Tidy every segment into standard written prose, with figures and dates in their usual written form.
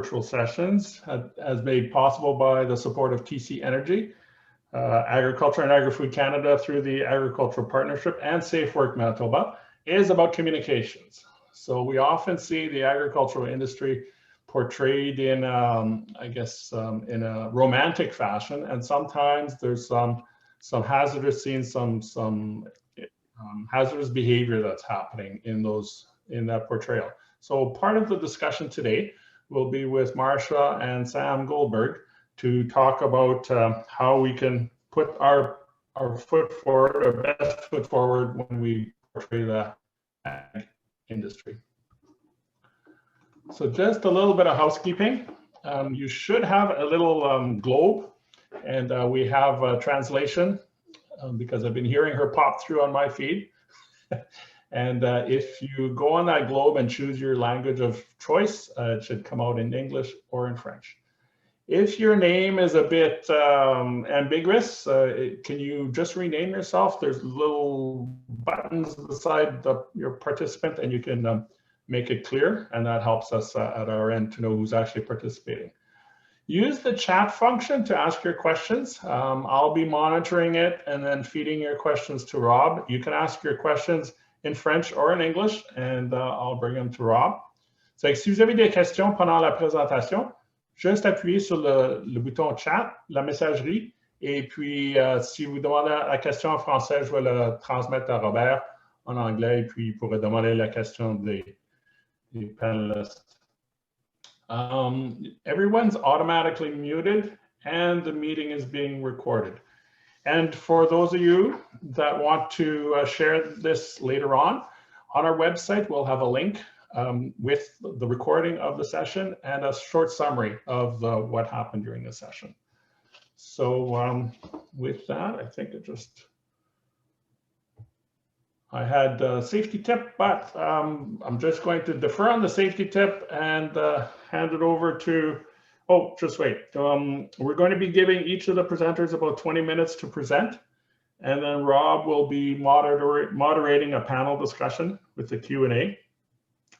virtual sessions has made possible by the support of TC Energy, Agriculture and Agri-Food Canada through the Agricultural Partnership, and Safe Work Manitoba, is about communications. So we often see the agricultural industry portrayed in, I guess, in a romantic fashion, and sometimes there's some hazardous scenes, some hazardous behavior that's happening in that portrayal. So part of the discussion today will be with Marsha and Sam Goldberg to talk about how we can put our foot forward, our best foot forward when we portray the ag industry. So just a little bit of housekeeping. You should have a little globe, and we have a translation because I've been hearing her pop through on my feed. And if you go on that globe and choose your language of choice, it should come out in English or in French. If your name is a bit ambiguous, can you just rename yourself? There's little buttons beside your participant, and you can make it clear, and that helps us at our end to know who's actually participating. Use the chat function to ask your questions. I'll be monitoring it and then feeding your questions to Rob. You can ask your questions in French or in English, and I'll bring them to Rob. So, si vous avez des questions pendant la présentation, juste appuyez sur le bouton chat, la messagerie, et puis si vous demandez la question en français, je vais le transmettre à Robert en anglais, et puis il pourrait demander la question des panelists. Everyone's automatically muted, and the meeting is being recorded. And for those of you that want to share this later on our website, we'll have a link with the recording of the session and a short summary of what happened during the session. So with that, I think I had a safety tip, but I'm just going to defer on the safety tip and hand it over to, oh, just wait. We're going to be giving each of the presenters about 20 minutes to present, and then Rob will be moderating a panel discussion with the Q&A.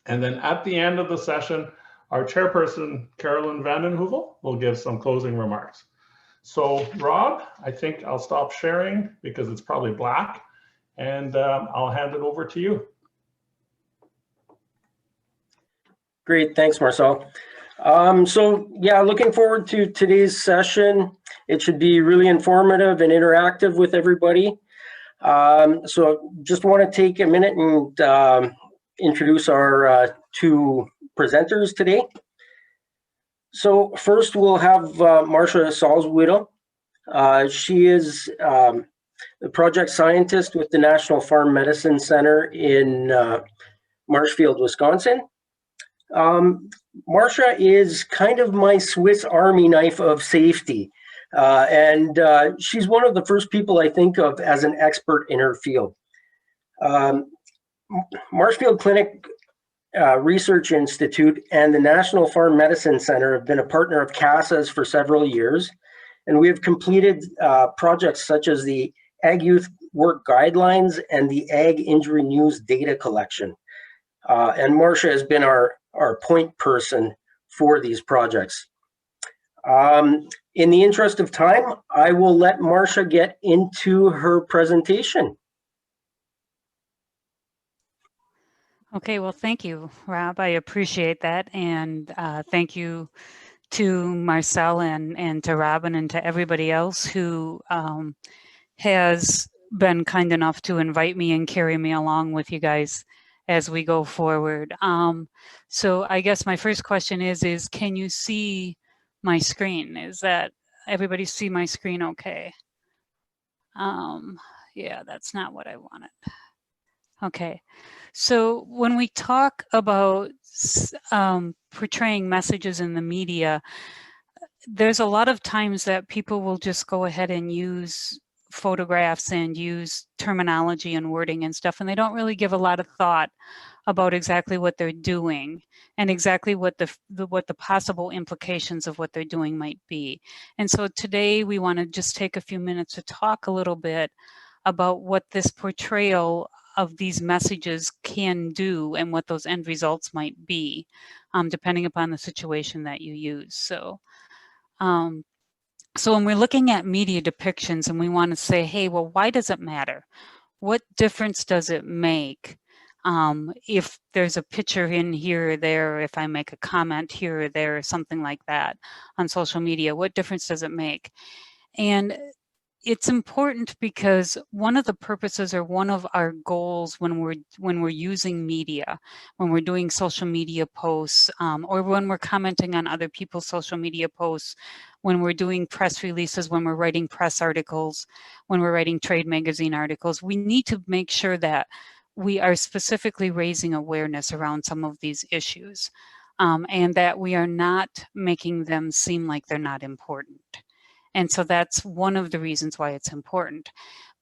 And then at the end of the session, our chairperson, Carolyn Vandenhoevel, will give some closing remarks. So Rob, I think I'll stop sharing because it's probably black, and I'll hand it over to you. Great, thanks, Marcel. So yeah, looking forward to today's session. It should be really informative and interactive with everybody. So just want to take a minute and introduce our two presenters today. So first we'll have Marsha Salzwedel. She is the project scientist with the National Farm Medicine Center in Marshfield, Wisconsin. Marsha is kind of my Swiss Army knife of safety, and she's one of the first people I think of as an expert in her field. Marshfield Clinic Research Institute and the National Farm Medicine Center have been a partner of CASA's for several years, and we have completed projects such as the Ag Youth Work Guidelines and the Ag Injury News data collection. And Marsha has been our point person for these projects. In the interest of time, I will let Marsha get into her presentation. Okay, well, thank you, Rob. I appreciate that. And thank you to Marcel and to Robin and to everybody else who has been kind enough to invite me and carry me along with you guys as we go forward. So I guess my first question is can you see my screen? Is that everybody see my screen okay? Yeah, that's not what I wanted. Okay, so when we talk about portraying messages in the media, there's a lot of times that people will just go ahead and use photographs and use terminology and wording and stuff, and they don't really give a lot of thought about exactly what they're doing and exactly what the possible implications of what they're doing might be. And so today we want to just take a few minutes to talk a little bit about what this portrayal of these messages can do and what those end results might be, depending upon the situation that you use. So when we're looking at media depictions and we want to say, hey, well, why does it matter? What difference does it make if there's a picture in here or there, if I make a comment here or there, or something like that on social media? What difference does it make? And it's important because one of the purposes or one of our goals when we're using media, when we're doing social media posts, or when we're commenting on other people's social media posts, when we're doing press releases, when we're writing press articles, when we're writing trade magazine articles, we need to make sure that we are specifically raising awareness around some of these issues, and that we are not making them seem like they're not important. And so that's one of the reasons why it's important.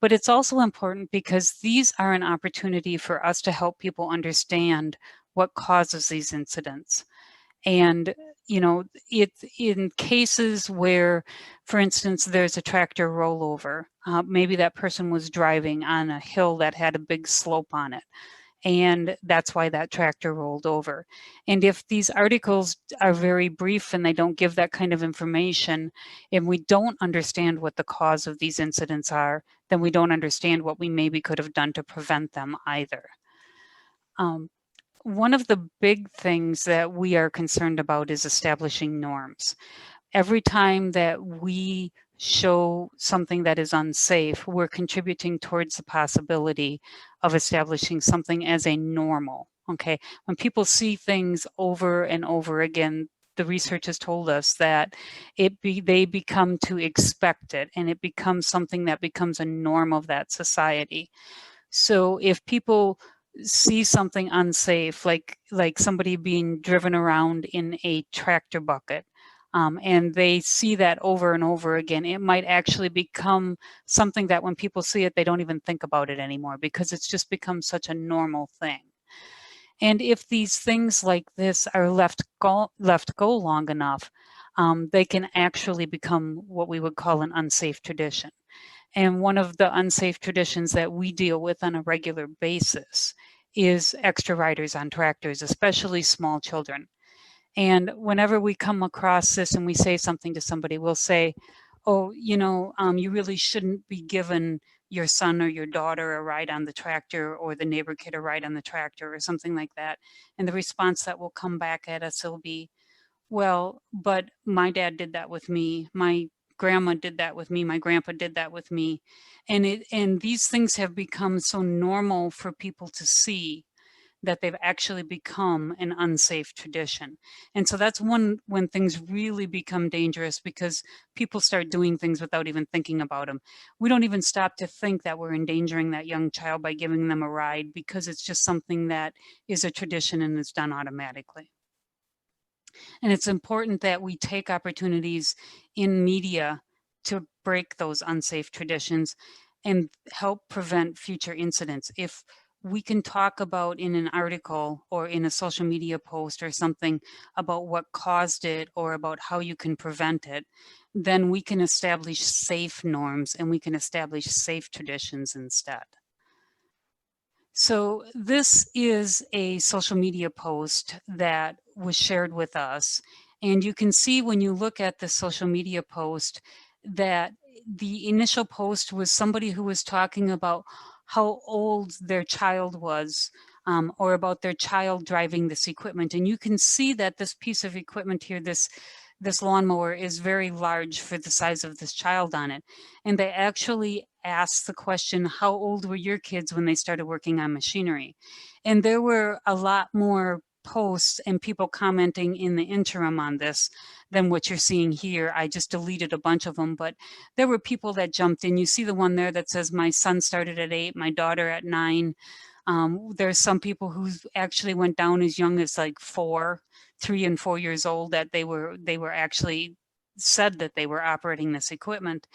But it's also important because these are an opportunity for us to help people understand what causes these incidents. And, you know, it's in cases where, for instance, there's a tractor rollover. Maybe that person was driving on a hill that had a big slope on it, and that's why that tractor rolled over. And if these articles are very brief and they don't give that kind of information, and we don't understand what the cause of these incidents are, then we don't understand what we maybe could have done to prevent them either. One of the big things that we are concerned about is establishing norms. Every time that we show something that is unsafe, we're contributing towards the possibility of establishing something as a normal, okay? When people see things over and over again, the research has told us that they become to expect it, and it becomes something that becomes a norm of that society. So if people see something unsafe, like somebody being driven around in a tractor bucket, and they see that over and over again, it might actually become something that when people see it, they don't even think about it anymore because it's just become such a normal thing. And if these things like this are left go long enough, they can actually become what we would call an unsafe tradition. And one of the unsafe traditions that we deal with on a regular basis is extra riders on tractors, especially small children. And whenever we come across this and we say something to somebody, we'll say, oh, you know, you really shouldn't be giving your son or your daughter a ride on the tractor, or the neighbor kid a ride on the tractor, or something like that. And the response that will come back at us will be, well, but my dad did that with me. My grandma did that with me. My grandpa did that with me. And these things have become so normal for people to see that they've actually become an unsafe tradition. And so that's when things really become dangerous, because people start doing things without even thinking about them. We don't even stop to think that we're endangering that young child by giving them a ride, because it's just something that is a tradition and is done automatically. And it's important that we take opportunities in media to break those unsafe traditions and help prevent future incidents. If we can talk about in an article or in a social media post or something about what caused it or about how you can prevent it, then we can establish safe norms and we can establish safe traditions instead. So this is a social media post that was shared with us. And you can see when you look at the social media post that the initial post was somebody who was talking about how old their child was, or about their child driving this equipment. And you can see that this piece of equipment here, this lawnmower, is very large for the size of this child on it. And they actually asked the question, how old were your kids when they started working on machinery? And there were a lot more posts and people commenting in the interim on this than what you're seeing here. I just deleted a bunch of them, but there were people that jumped in. You see the one there that says, my son started at 8, my daughter at 9. There's some people who actually went down as young as like 3 and 4 years old, that they were actually said that they were operating this equipment.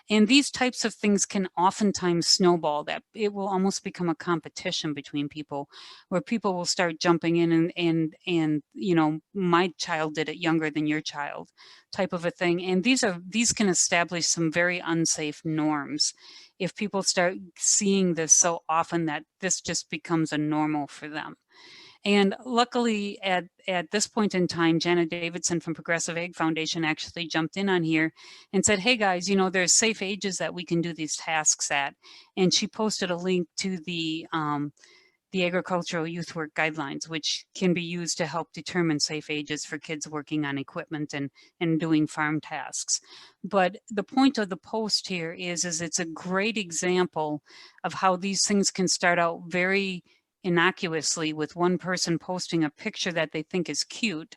And these types of things can oftentimes snowball, that it will almost become a competition between people, where people will start jumping in and you know, my child did it younger than your child type of a thing. And these can establish some very unsafe norms if people start seeing this so often that this just becomes a normal for them. And luckily, at this point in time, Janet Davidson from Progressive Ag Foundation actually jumped in on here and said, hey guys, you know, there's safe ages that we can do these tasks at. And she posted a link to the Agricultural Youth Work Guidelines, which can be used to help determine safe ages for kids working on equipment and doing farm tasks. But the point of the post here is it's a great example of how these things can start out very innocuously with one person posting a picture that they think is cute,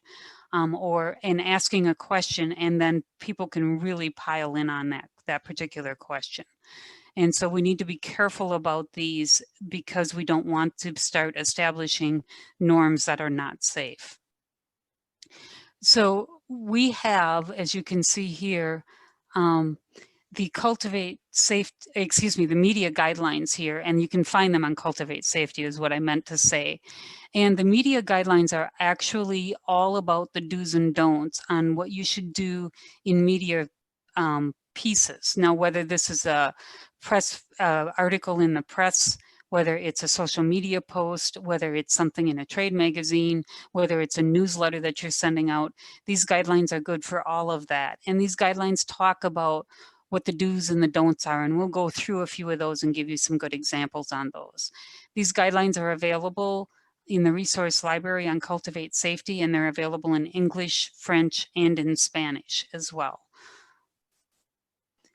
and asking a question, and then people can really pile in on that particular question. And so we need to be careful about these because we don't want to start establishing norms that are not safe. So we have, as you can see here, the the media guidelines here, and you can find them on Cultivate Safety is what I meant to say. And the media guidelines are actually all about the do's and don'ts on what you should do in media pieces. Now, whether this is a press article in the press, whether it's a social media post, whether it's something in a trade magazine, whether it's a newsletter that you're sending out, these guidelines are good for all of that. And these guidelines talk about what the do's and the don'ts are, and we'll go through a few of those and give you some good examples on those. These guidelines are available in the resource library on Cultivate Safety, and they're available in English, French, and in Spanish as well.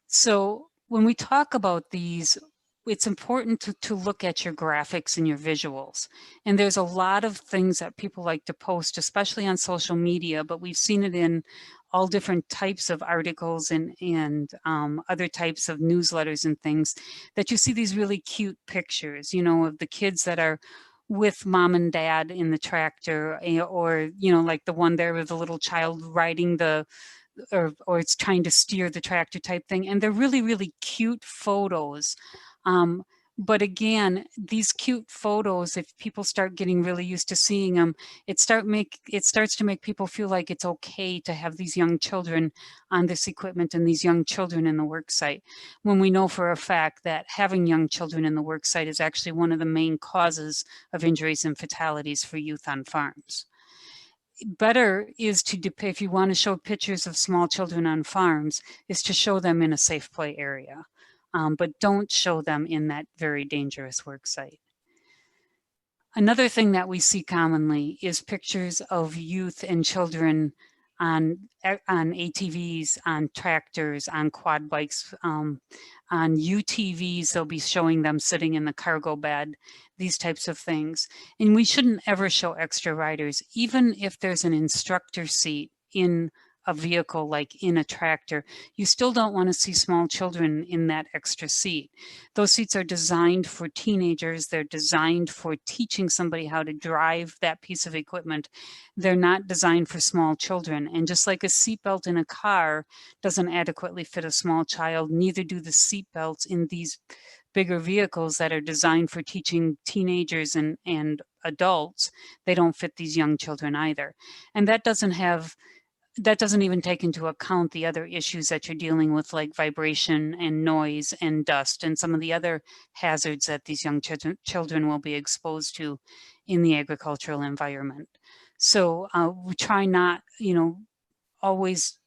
So when we talk about these, it's important to look at your graphics and your visuals. And there's a lot of things that people like to post, especially on social media, but we've seen it in all different types of articles and other types of newsletters and things, that you see these really cute pictures, you know, of the kids that are with mom and dad in the tractor, or, you know, like the one there with the little child riding or it's trying to steer the tractor type thing. And they're really, really cute photos. But again, these cute photos, if people start getting really used to seeing them, it starts to make people feel like it's okay to have these young children on this equipment and these young children in the work site, when we know for a fact that having young children in the work site is actually one of the main causes of injuries and fatalities for youth on farms. Better is to depict, if you want to show pictures of small children on farms, is to show them in a safe play area. But don't show them in that very dangerous work site. Another thing that we see commonly is pictures of youth and children on ATVs, on tractors, on quad bikes, on UTVs. They'll be showing them sitting in the cargo bed, these types of things. And we shouldn't ever show extra riders, even if there's an instructor seat in a vehicle like in a tractor. You still don't want to see small children in that extra seat. Those seats are designed for teenagers. They're designed for teaching somebody how to drive that piece of equipment. They're not designed for small children. And just like a seatbelt in a car doesn't adequately fit a small child, neither do the seatbelts in these bigger vehicles that are designed for teaching teenagers and adults. They don't fit these young children either. And that doesn't even take into account the other issues that you're dealing with, like vibration and noise and dust and some of the other hazards that these young children will be exposed to in the agricultural environment. So we try not, always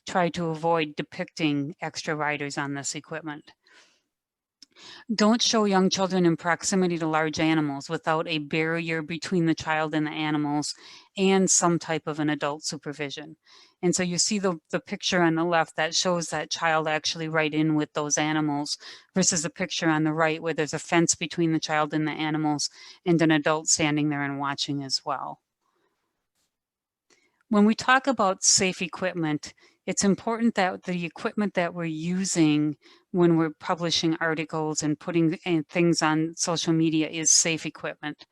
try to avoid depicting extra riders on this equipment. Don't show young children in proximity to large animals without a barrier between the child and the animals and some type of an adult supervision. And so you see the picture on the left that shows that child actually right in with those animals versus the picture on the right where there's a fence between the child and the animals and an adult standing there and watching as well. When we talk about safe equipment, it's important that the equipment that we're using when we're publishing articles and putting things on social media is safe equipment.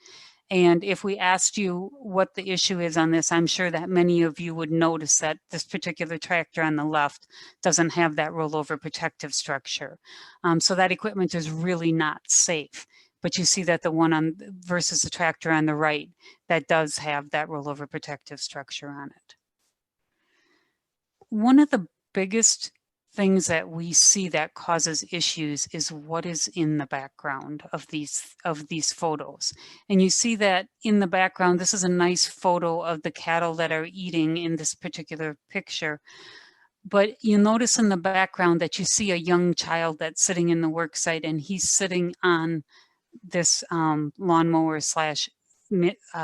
And if we asked you what the issue is on this, I'm sure that many of you would notice that this particular tractor on the left doesn't have that rollover protective structure. So that equipment is really not safe. But you see that the one versus the tractor on the right, that does have that rollover protective structure on it. One of the biggest things that we see that causes issues is what is in the background of these photos. And you see that in the background, this is a nice photo of the cattle that are eating in this particular picture. But you notice in the background that you see a young child that's sitting in the work site, and he's sitting on this lawnmower slash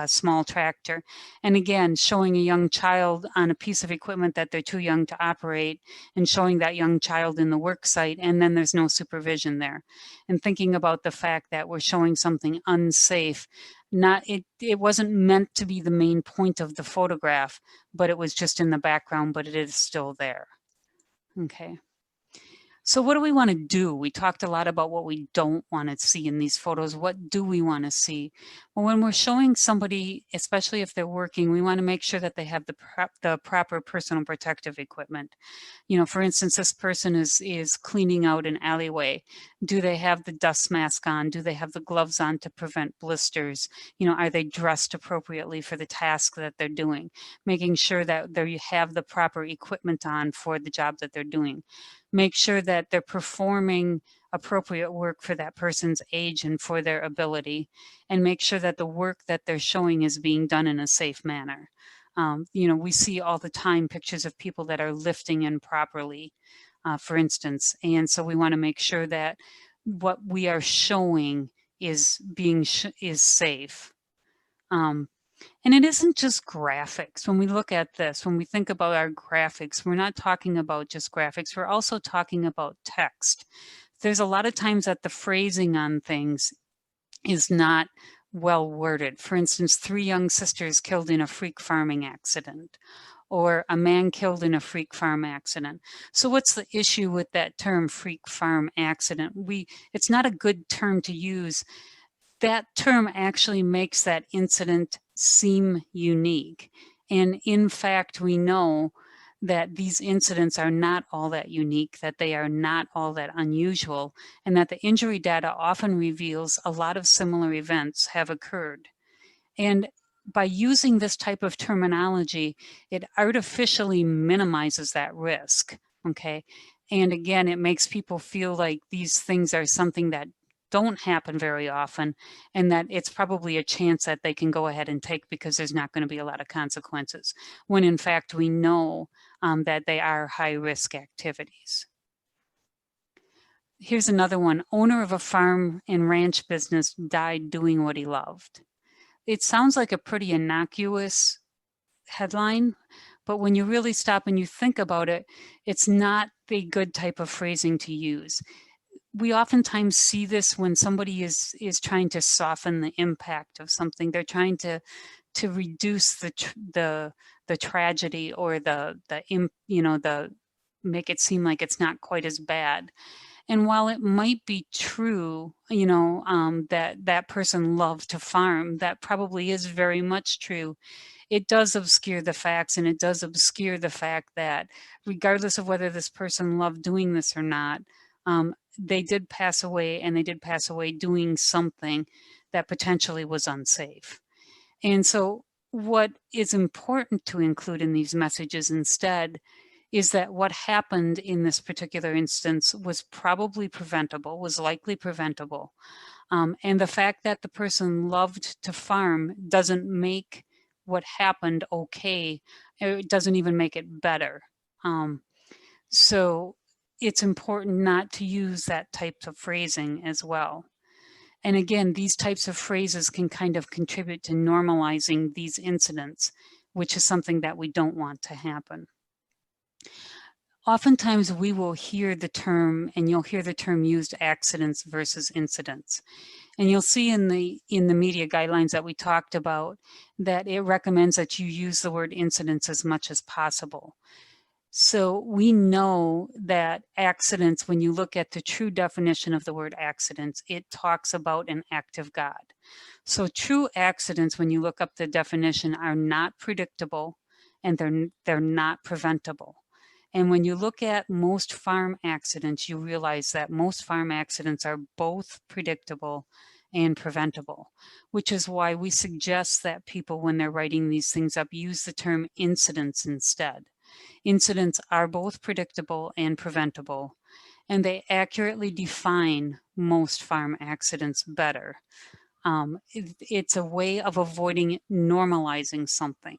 small tractor. And again, showing a young child on a piece of equipment that they're too young to operate, and showing that young child in the work site, and then there's no supervision there. And thinking about the fact that we're showing something unsafe. It wasn't meant to be the main point of the photograph, but it was just in the background, but it is still there. Okay. So what do we want to do? We talked a lot about what we don't want to see in these photos. What do we want to see? Well, when we're showing somebody, especially if they're working, we want to make sure that they have the proper personal protective equipment. You know, for instance, this person is cleaning out an alleyway. Do they have the dust mask on? Do they have the gloves on to prevent blisters? You know, are they dressed appropriately for the task that they're doing? Making sure that they have the proper equipment on for the job that they're doing. Make sure that they're performing appropriate work for that person's age and for their ability, and make sure that the work that they're showing is being done in a safe manner. You know, we see all the time pictures of people that are lifting improperly, for instance, and so we want to make sure that what we are showing is is safe. And it isn't just graphics. When we look at this, when we think about our graphics, we're not talking about just graphics. We're also talking about text. There's a lot of times that the phrasing on things is not well worded. For instance, 3 young sisters killed in a freak farming accident, or a man killed in a freak farm accident. So what's the issue with that term, freak farm accident? It's not a good term to use. That term actually makes that incident seem unique. And in fact, we know that these incidents are not all that unique, that they are not all that unusual, and that the injury data often reveals a lot of similar events have occurred. And by using this type of terminology, it artificially minimizes that risk, okay? And again, it makes people feel like these things are something that don't happen very often, and that it's probably a chance that they can go ahead and take because there's not going to be a lot of consequences, when in fact we know that they are high-risk activities. Here's another one. Owner of a farm and ranch business died doing what he loved. It sounds like a pretty innocuous headline, but when you really stop and you think about it, it's not a good type of phrasing to use. We oftentimes see this when somebody is trying to soften the impact of something. They're trying to reduce the tragedy, or the make it seem like it's not quite as bad. And while it might be true, that person loved to farm, that probably is very much true. It does obscure the facts, and it does obscure the fact that regardless of whether this person loved doing this or not, they did pass away, and they did pass away doing something that potentially was unsafe. And so what is important to include in these messages instead is that what happened in this particular instance was probably preventable, was likely preventable. And the fact that the person loved to farm doesn't make what happened okay. It doesn't even make it better. So it's important not to use that type of phrasing as well. And again, these types of phrases can kind of contribute to normalizing these incidents, which is something that we don't want to happen. Oftentimes we will hear the term, and you'll hear the term used, accidents versus incidents. And you'll see in the media guidelines that we talked about that it recommends that you use the word incidents as much as possible. So we know that accidents, when you look at the true definition of the word accidents, it talks about an act of God. So true accidents, when you look up the definition, are not predictable, and they're not preventable. And when you look at most farm accidents, you realize that most farm accidents are both predictable and preventable, which is why we suggest that people, when they're writing these things up, use the term incidents instead. Incidents are both predictable and preventable, and they accurately define most farm accidents better. It's a way of avoiding normalizing something.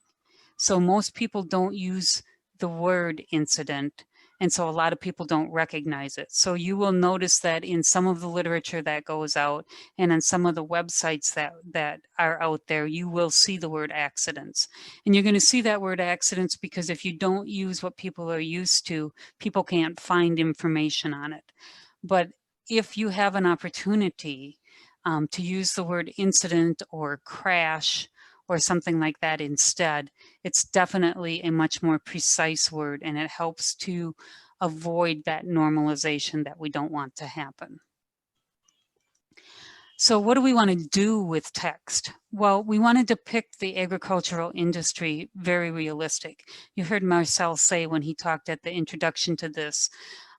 So most people don't use the word incident, and so a lot of people don't recognize it. So you will notice that in some of the literature that goes out and on some of the websites that are out there, you will see the word accidents. And you're going to see that word accidents because if you don't use what people are used to, people can't find information on it. But if you have an opportunity to use the word incident or crash or something like that instead, it's definitely a much more precise word, and it helps to avoid that normalization that we don't want to happen. So what do we want to do with text? Well, we want to depict the agricultural industry very realistic. You heard Marcel say when he talked at the introduction to this,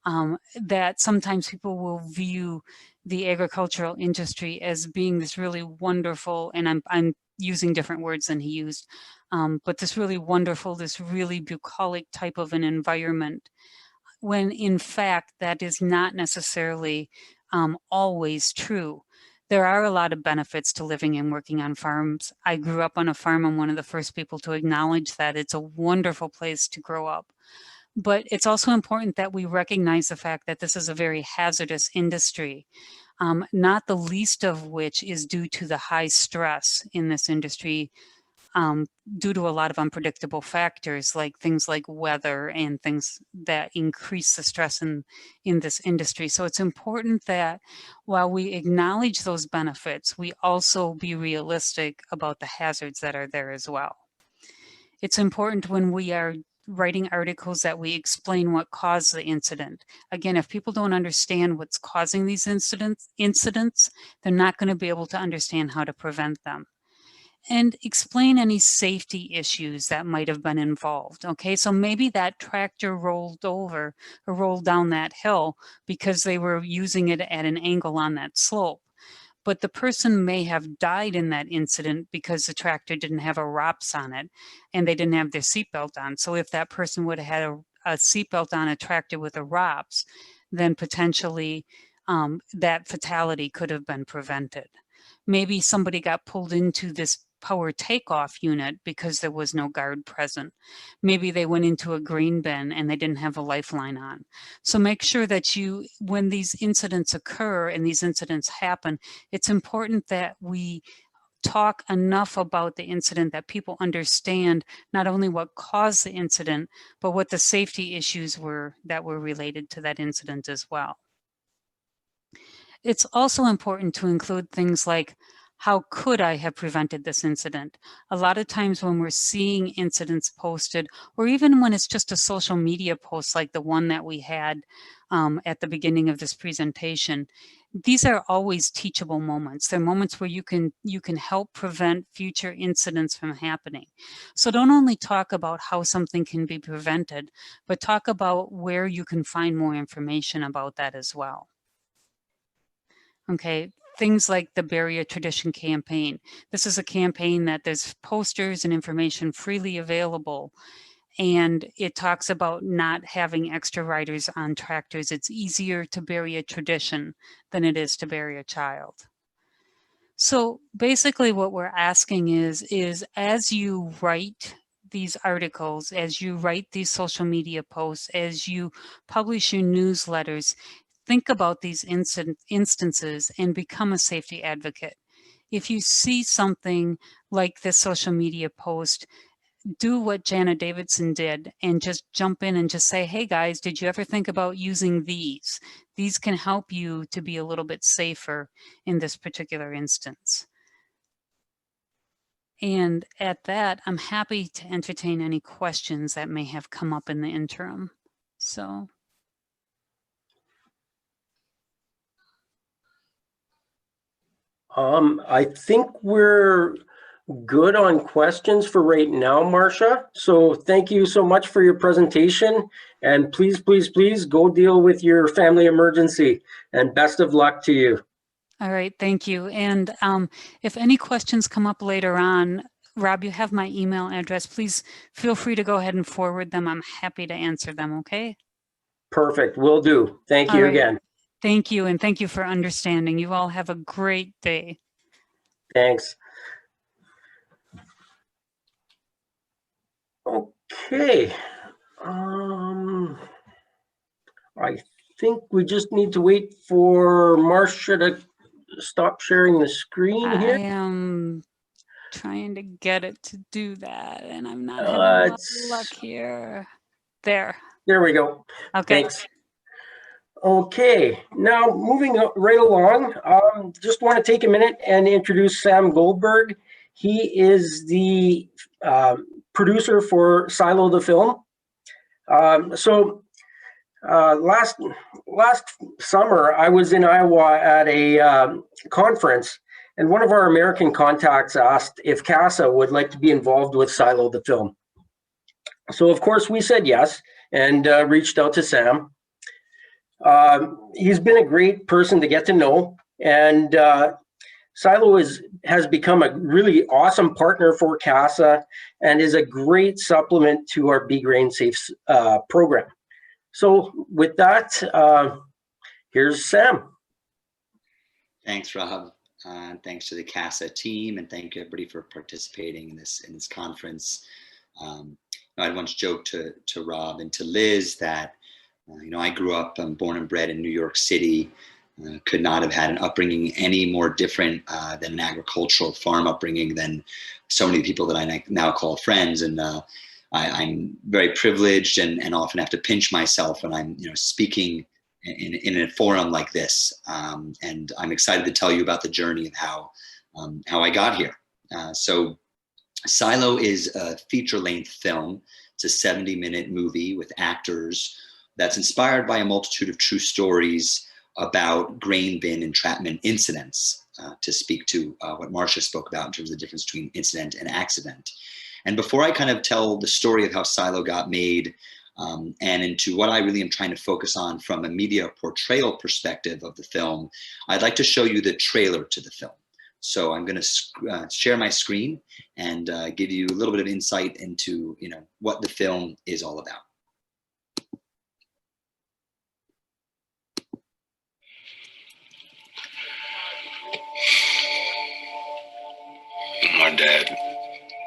that sometimes people will view the agricultural industry as being this really wonderful, and I'm using different words than he used, but this really wonderful, this really bucolic type of an environment, when in fact that is not necessarily always true. There are a lot of benefits to living and working on farms. I grew up on a farm. I'm one of the first people to acknowledge that. It's a wonderful place to grow up. But it's also important that we recognize the fact that this is a very hazardous industry, not the least of which is due to the high stress in this industry, due to a lot of unpredictable factors like things like weather and things that increase the stress in this industry. So it's important that while we acknowledge those benefits, we also be realistic about the hazards that are there as well. It's important when we are writing articles that we explain what caused the incident. Again, if people don't understand what's causing these incidents, they're not going to be able to understand how to prevent them. And explain any safety issues that might have been involved. Okay, so maybe that tractor rolled over or rolled down that hill because they were using it at an angle on that slope. But the person may have died in that incident because the tractor didn't have a ROPS on it and they didn't have their seatbelt on. So if that person would have had a seatbelt on a tractor with a ROPS, then potentially that fatality could have been prevented. Maybe somebody got pulled into this power takeoff unit because there was no guard present. Maybe they went into a grain bin and they didn't have a lifeline on. So make sure that you, when these incidents occur and these incidents happen, it's important that we talk enough about the incident that people understand not only what caused the incident, but what the safety issues were that were related to that incident as well. It's also important to include things like, how could I have prevented this incident? A lot of times when we're seeing incidents posted, or even when it's just a social media post like the one that we had at the beginning of this presentation, these are always teachable moments. They're moments where you can help prevent future incidents from happening. So don't only talk about how something can be prevented, but talk about where you can find more information about that as well. Okay, things like the Bury a Tradition campaign. This is a campaign that there's posters and information freely available, and it talks about not having extra riders on tractors. It's easier to bury a tradition than it is to bury a child. So basically what we're asking is as you write these articles, as you write these social media posts, as you publish your newsletters, think about these instances and become a safety advocate. If you see something like this social media post, do what Jana Davidson did and just jump in and just say, hey guys, did you ever think about using these? These can help you to be a little bit safer in this particular instance. And at that, I'm happy to entertain any questions that may have come up in the interim. So. I think we're good on questions for right now, Marsha. So thank you so much for your presentation. And please, please, please go deal with your family emergency. And best of luck to you. All right, thank you. And if any questions come up later on, Rob, you have my email address. Please feel free to go ahead and forward them. I'm happy to answer them, okay? Perfect, will do. Thank All you right. again. Thank you, and thank you for understanding. You all have a great day. Thanks. Okay. I think we just need to wait for Marsha to stop sharing the screen I here. am trying to get it to do that, and I'm not having a lot of luck here. There. There we go. Okay. Thanks. Okay, now moving right along, just want to take a minute and introduce Sam Goldberg. He is the producer for Silo the film. Last summer, I was in Iowa at a conference, and one of our American contacts asked if CASA would like to be involved with Silo the film. So of course we said yes, and reached out to Sam. He's been a great person to get to know, and Silo has become a really awesome partner for CASA and is a great supplement to our Be Grain Safe program. So with that, here's Sam. Thanks, Rob. Thanks to the CASA team, and thank you everybody for participating in this conference. I'd once joked to Rob and to Liz that I grew up, I'm born and bred in New York City. Could not have had an upbringing any more different than an agricultural farm upbringing than so many people that I now call friends. And I'm very privileged and often have to pinch myself when I'm speaking in a forum like this. And I'm excited to tell you about the journey of how I got here. So Silo is a feature-length film. It's a 70-minute movie with actors that's inspired by a multitude of true stories about grain bin entrapment incidents, to speak to what Marsha spoke about in terms of the difference between incident and accident. And before I kind of tell the story of how Silo got made and into what I really am trying to focus on from a media portrayal perspective of the film, I'd like to show you the trailer to the film. So I'm going to share my screen and give you a little bit of insight into what the film is all about. My dad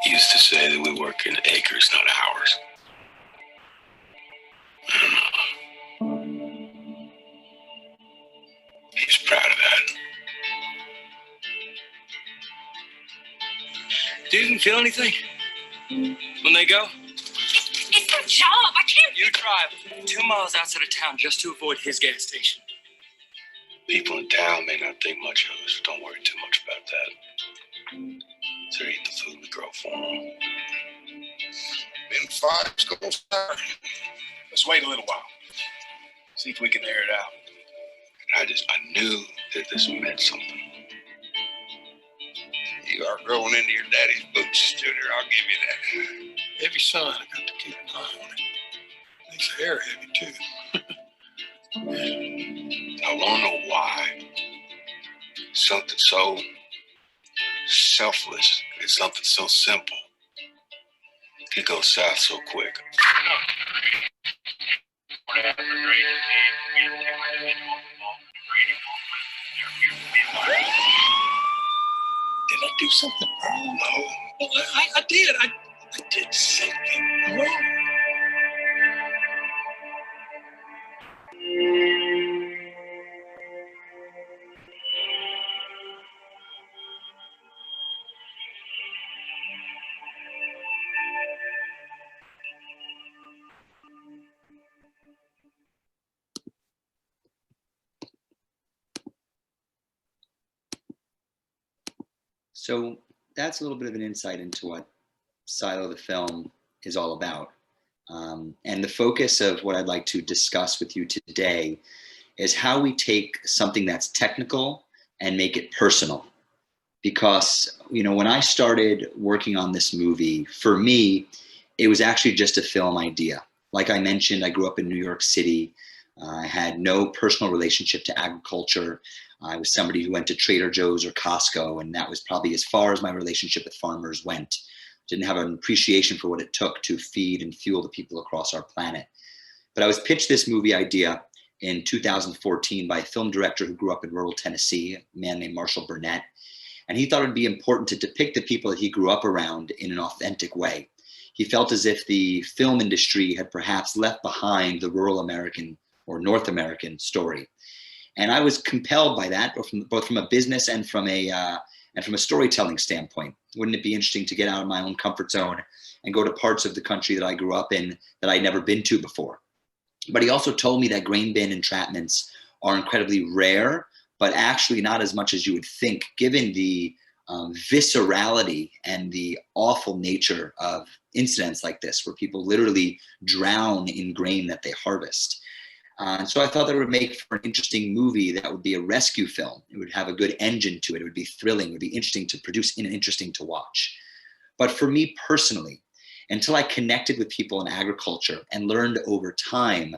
used to say that we work in acres, not hours. He's proud of that. You didn't feel anything when they go? It's their job. I can't. You drive 2 miles outside of town just to avoid his gas station. People in town may not think much of us. Don't worry too much about that. They're eating the food we grow for them. Been 5 schools. Let's wait a little while. See if we can air it out. I knew that this meant something. You are growing into your daddy's boots, Junior. I'll give you that. Heavy son, I got to keep an eye on it. Makes the hair heavy too. I want to know why. Something so selfless and something so simple could go south so quick. Did I do something wrong? No. Well, I did. I did something wrong. So that's a little bit of an insight into what Silo the film is all about. And the focus of what I'd like to discuss with you today is how we take something that's technical and make it personal. Because, when I started working on this movie, for me, it was actually just a film idea. Like I mentioned, I grew up in New York City. I had no personal relationship to agriculture. I was somebody who went to Trader Joe's or Costco, and that was probably as far as my relationship with farmers went. didn't have an appreciation for what it took to feed and fuel the people across our planet. But I was pitched this movie idea in 2014 by a film director who grew up in rural Tennessee, a man named Marsha Burnett. And he thought it'd be important to depict the people that he grew up around in an authentic way. He felt as if the film industry had perhaps left behind the rural American or North American story. And I was compelled by that, both from a business and from a storytelling standpoint. Wouldn't it be interesting to get out of my own comfort zone and go to parts of the country that I grew up in that I'd never been to before? But he also told me that grain bin entrapments are incredibly rare, but actually not as much as you would think, given the viscerality and the awful nature of incidents like this, where people literally drown in grain that they harvest. So I thought that would make for an interesting movie that would be a rescue film. It would have a good engine to it. It would be thrilling. It would be interesting to produce and interesting to watch. But for me personally, until I connected with people in agriculture and learned over time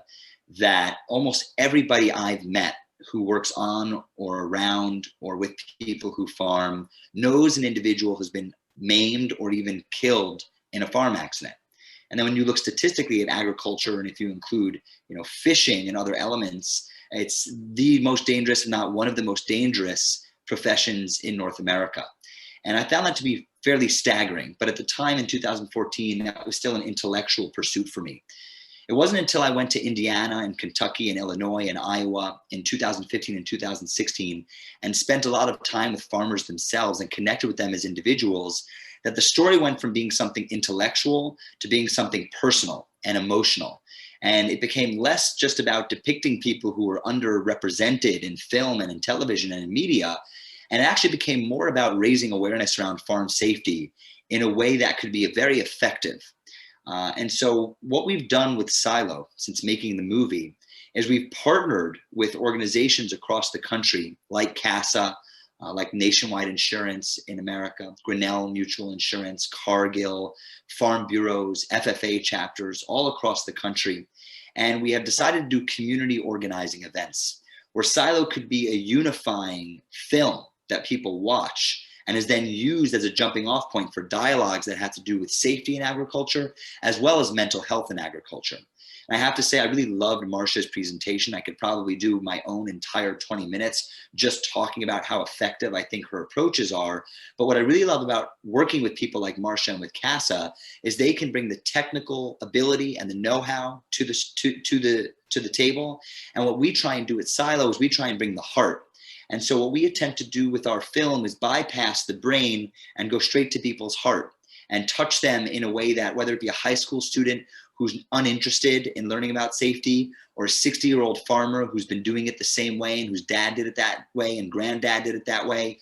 that almost everybody I've met who works on or around or with people who farm knows an individual who's been maimed or even killed in a farm accident. And then when you look statistically at agriculture, and if you include, fishing and other elements, it's the most dangerous, if not one of the most dangerous professions in North America. And I found that to be fairly staggering. But at the time in 2014, that was still an intellectual pursuit for me. It wasn't until I went to Indiana and Kentucky and Illinois and Iowa in 2015 and 2016 and spent a lot of time with farmers themselves and connected with them as individuals that the story went from being something intellectual to being something personal and emotional. And it became less just about depicting people who were underrepresented in film and in television and in media. And it actually became more about raising awareness around farm safety in a way that could be very effective. And so what we've done with Silo since making the movie is we've partnered with organizations across the country like CASA, like Nationwide Insurance in America, Grinnell Mutual Insurance, Cargill, farm bureaus, FFA chapters all across the country. And we have decided to do community organizing events where Silo could be a unifying film that people watch and is then used as a jumping off point for dialogues that have to do with safety in agriculture, as well as mental health in agriculture. And I have to say, I really loved Marsha's presentation. I could probably do my own entire 20 minutes just talking about how effective I think her approaches are. But what I really love about working with people like Marsha and with CASA is they can bring the technical ability and the know-how to the table. And what we try and do at Silo is we try and bring the heart. And so what we attempt to do with our film is bypass the brain and go straight to people's heart and touch them in a way that, whether it be a high school student who's uninterested in learning about safety, or a 60-year-old farmer who's been doing it the same way and whose dad did it that way and granddad did it that way,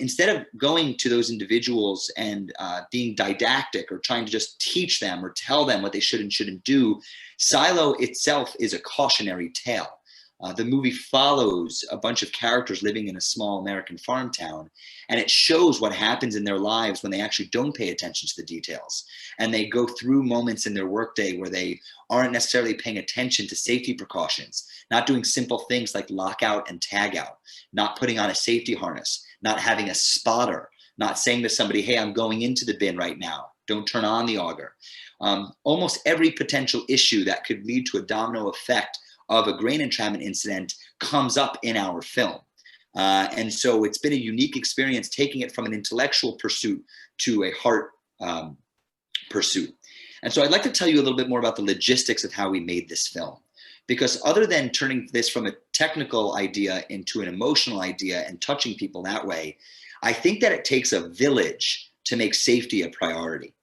instead of going to those individuals and being didactic or trying to just teach them or tell them what they should and shouldn't do, Silo itself is a cautionary tale. The movie follows a bunch of characters living in a small American farm town, and it shows what happens in their lives when they actually don't pay attention to the details. And they go through moments in their workday where they aren't necessarily paying attention to safety precautions, not doing simple things like lockout and tag out, not putting on a safety harness, not having a spotter, not saying to somebody, hey, I'm going into the bin right now, don't turn on the auger. Almost every potential issue that could lead to a domino effect of a grain entrapment incident comes up in our film. And so it's been a unique experience taking it from an intellectual pursuit to a heart pursuit. And so I'd like to tell you a little bit more about the logistics of how we made this film. Because other than turning this from a technical idea into an emotional idea and touching people that way, I think that it takes a village to make safety a priority.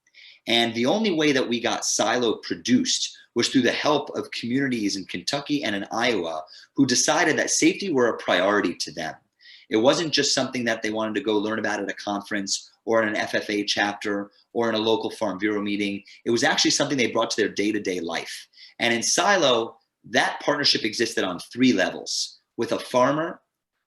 And the only way that we got Silo produced was through the help of communities in Kentucky and in Iowa who decided that safety were a priority to them. It wasn't just something that they wanted to go learn about at a conference or in an FFA chapter or in a local Farm Bureau meeting. It was actually something they brought to their day-to-day life. And in Silo, that partnership existed on 3 levels: with a farmer,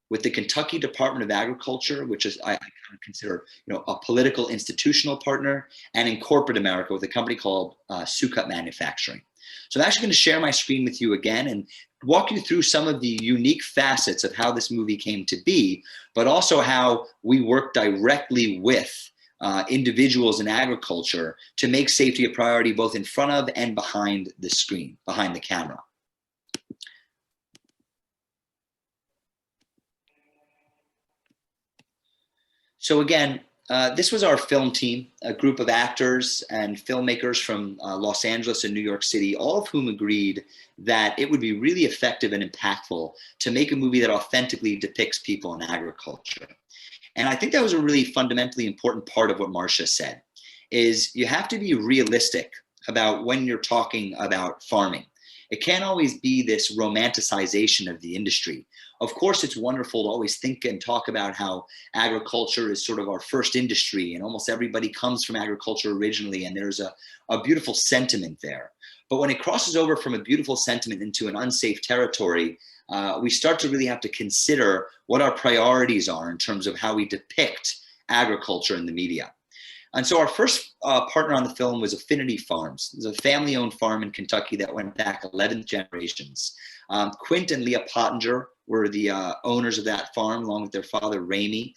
with the Kentucky Department of Agriculture, which is I consider a political institutional partner, and in corporate America with a company called Sucut Manufacturing. So I'm actually going to share my screen with you again and walk you through some of the unique facets of how this movie came to be, but also how we work directly with individuals in agriculture to make safety a priority both in front of and behind the screen, behind the camera. So again, this was our film team, a group of actors and filmmakers from Los Angeles and New York City, all of whom agreed that it would be really effective and impactful to make a movie that authentically depicts people in agriculture. And I think that was a really fundamentally important part of what Marsha said, is you have to be realistic about when you're talking about farming. It can't always be this romanticization of the industry. Of course, it's wonderful to always think and talk about how agriculture is sort of our first industry and almost everybody comes from agriculture originally, and there's a beautiful sentiment there. But when it crosses over from a beautiful sentiment into an unsafe territory, we start to really have to consider what our priorities are in terms of how we depict agriculture in the media. And so our first partner on the film was Affinity Farms. It was a family-owned farm in Kentucky that went back 11 generations. Quint and Leah Pottinger were the owners of that farm, along with their father, Ramey.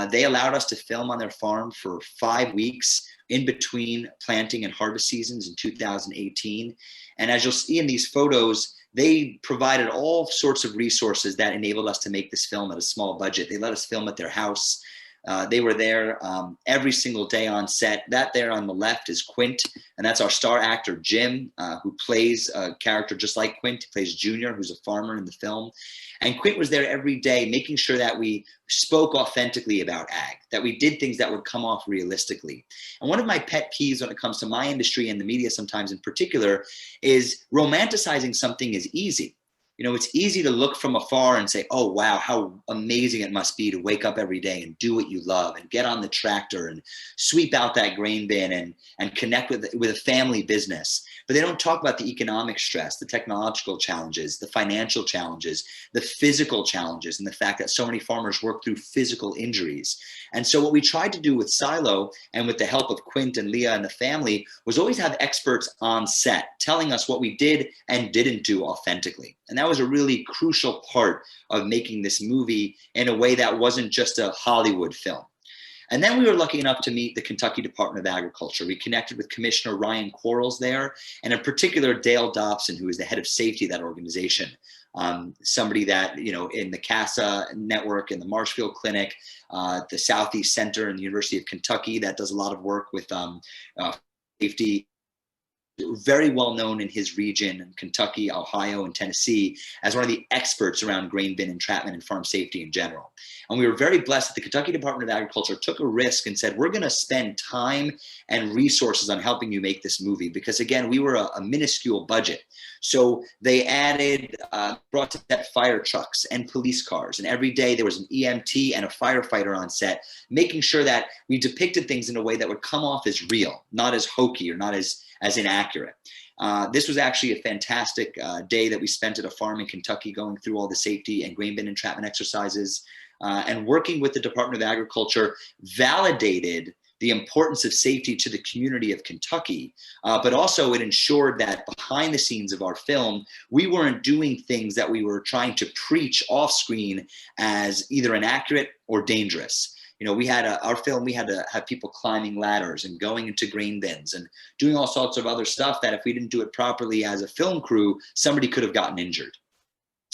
They allowed us to film on their farm for 5 weeks in between planting and harvest seasons in 2018. And as you'll see in these photos, they provided all sorts of resources that enabled us to make this film at a small budget. They let us film at their house. They were there every single day on set. That there on the left is Quint, and that's our star actor, Jim, who plays a character just like Quint. He plays Junior, who's a farmer in the film. And Quint was there every day, making sure that we spoke authentically about ag, that we did things that would come off realistically. And one of my pet peeves when it comes to my industry and the media sometimes in particular is romanticizing something is easy. You know, it's easy to look from afar and say, oh, wow, how amazing it must be to wake up every day and do what you love and get on the tractor and sweep out that grain bin and connect with a family business. But they don't talk about the economic stress, the technological challenges, the financial challenges, the physical challenges, and the fact that so many farmers work through physical injuries. And so what we tried to do with Silo and with the help of Quint and Leah and the family was always have experts on set telling us what we did and didn't do authentically. And that was a really crucial part of making this movie in a way that wasn't just a Hollywood film. And then we were lucky enough to meet the Kentucky Department of Agriculture. We connected with Commissioner Ryan Quarles there, and in particular, Dale Dobson, who is the head of safety of that organization. Somebody that, you know, in the CASA network, in the Marshfield Clinic, the Southeast Center in the University of Kentucky that does a lot of work with safety. Very well known in his region, Kentucky, Ohio, and Tennessee, as one of the experts around grain bin entrapment and farm safety in general. And we were very blessed that the Kentucky Department of Agriculture took a risk and said, we're going to spend time and resources on helping you make this movie. Because again, we were a minuscule budget. So they added, brought to set fire trucks and police cars. And every day there was an EMT and a firefighter on set, making sure that we depicted things in a way that would come off as real, not as hokey or not as inaccurate. This was actually a fantastic day that we spent at a farm in Kentucky going through all the safety and grain bin entrapment exercises, and working with the Department of Agriculture validated the importance of safety to the community of Kentucky, but also it ensured that behind the scenes of our film, we weren't doing things that we were trying to preach off screen as either inaccurate or dangerous. You know, we had our film, we had to have people climbing ladders and going into grain bins and doing all sorts of other stuff that if we didn't do it properly as a film crew, somebody could have gotten injured.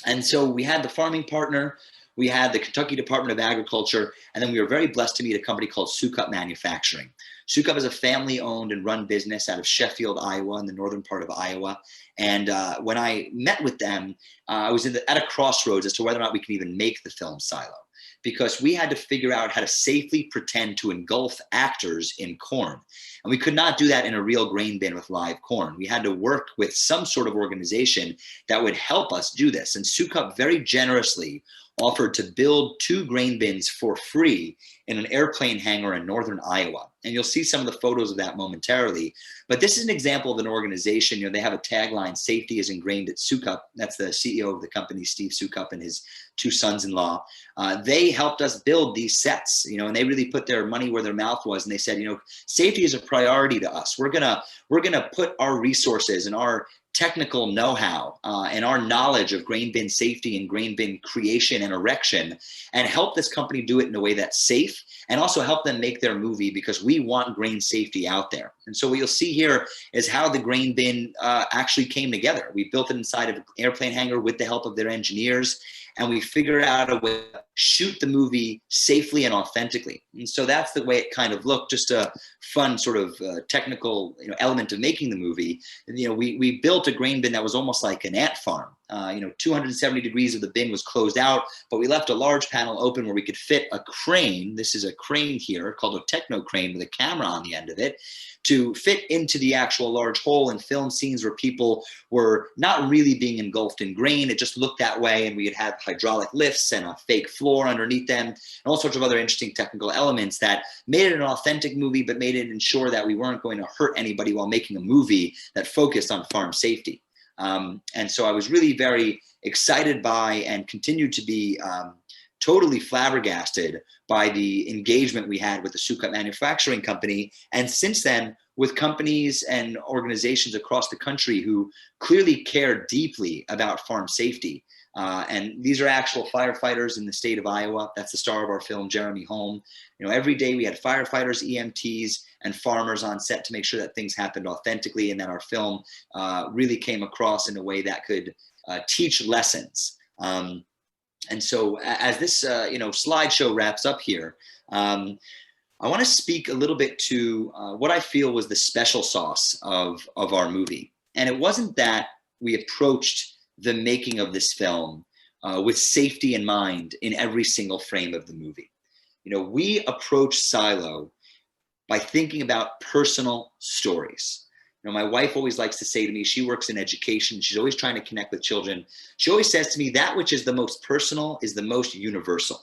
And so we had the farming partner, we had the Kentucky Department of Agriculture, and then we were very blessed to meet a company called Sukup Manufacturing. Sukup is a family-owned and run business out of Sheffield, Iowa, in the northern part of Iowa. And when I met with them, I was at a crossroads as to whether or not we could even make the film Silo, because we had to figure out how to safely pretend to engulf actors in corn. And we could not do that in a real grain bin with live corn. We had to work with some sort of organization that would help us do this. And Sukup very generously offered to build 2 grain bins for free in an airplane hangar in northern Iowa. And you'll see some of the photos of that momentarily. But this is an example of an organization, you know, they have a tagline, safety is ingrained at Sukup. That's the CEO of the company, Steve Sukup, and his 2 sons-in-law. They helped us build these sets, you know, and they really put their money where their mouth was. And they said, you know, safety is a priority to us. We're gonna put our resources and our technical know-how and our knowledge of grain bin safety and grain bin creation and erection, and help this company do it in a way that's safe, and also help them make their movie, because we want grain safety out there. And so what you'll see here is how the grain bin actually came together. We built it inside of an airplane hangar with the help of their engineers, and we figured out a way to shoot the movie safely and authentically. And so that's the way it kind of looked, just a fun sort of technical element of making the movie. And, we built a grain bin that was almost like an ant farm. 270 degrees of the bin was closed out, but we left a large panel open where we could fit a crane. This is a crane here called a techno crane with a camera on the end of it, to fit into the actual large hole and film scenes where people were not really being engulfed in grain. It just looked that way, and we would have hydraulic lifts and a fake floor underneath them, and all sorts of other interesting technical elements that made it an authentic movie, but made it ensure that we weren't going to hurt anybody while making a movie that focused on farm safety. And so I was really very excited by, and continued to be totally flabbergasted by the engagement we had with the Sukkot Manufacturing Company. And since then, with companies and organizations across the country who clearly care deeply about farm safety. And these are actual firefighters in the state of Iowa. That's the star of our film, Jeremy Holm. Every day we had firefighters, EMTs, and farmers on set to make sure that things happened authentically, and that our film really came across in a way that could teach lessons. And so as this slideshow wraps up here, I want to speak a little bit to what I feel was the special sauce of our movie. And it wasn't that we approached the making of this film with safety in mind in every single frame of the movie. We approached Silo by thinking about personal stories. My wife always likes to say to me, she works in education, she's always trying to connect with children. She always says to me, that which is the most personal is the most universal.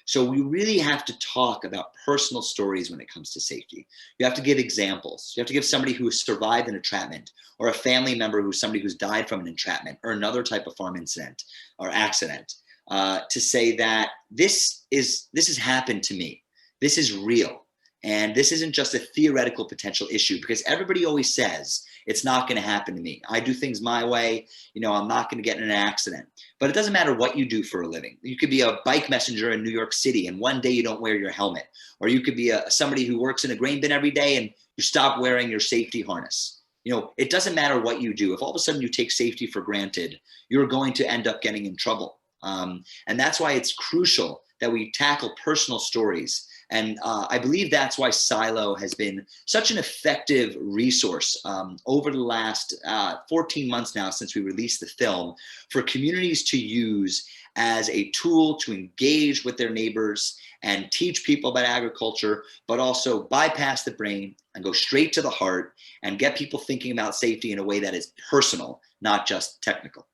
So we really have to talk about personal stories when it comes to safety. You have to give examples. You have to give somebody who has survived an entrapment, or a family member who's somebody who's died from an entrapment or another type of farm incident or accident, to say that this has happened to me. This is real. And this isn't just a theoretical potential issue, because everybody always says it's not going to happen to me. I do things my way. I'm not going to get in an accident. But it doesn't matter what you do for a living. You could be a bike messenger in New York City, and one day you don't wear your helmet. Or you could be somebody who works in a grain bin every day, and you stop wearing your safety harness. It doesn't matter what you do. If all of a sudden you take safety for granted, you're going to end up getting in trouble. And that's why it's crucial that we tackle personal stories. And I believe that's why Silo has been such an effective resource over the last 14 months now, since we released the film, for communities to use as a tool to engage with their neighbors and teach people about agriculture, but also bypass the brain and go straight to the heart and get people thinking about safety in a way that is personal, not just technical.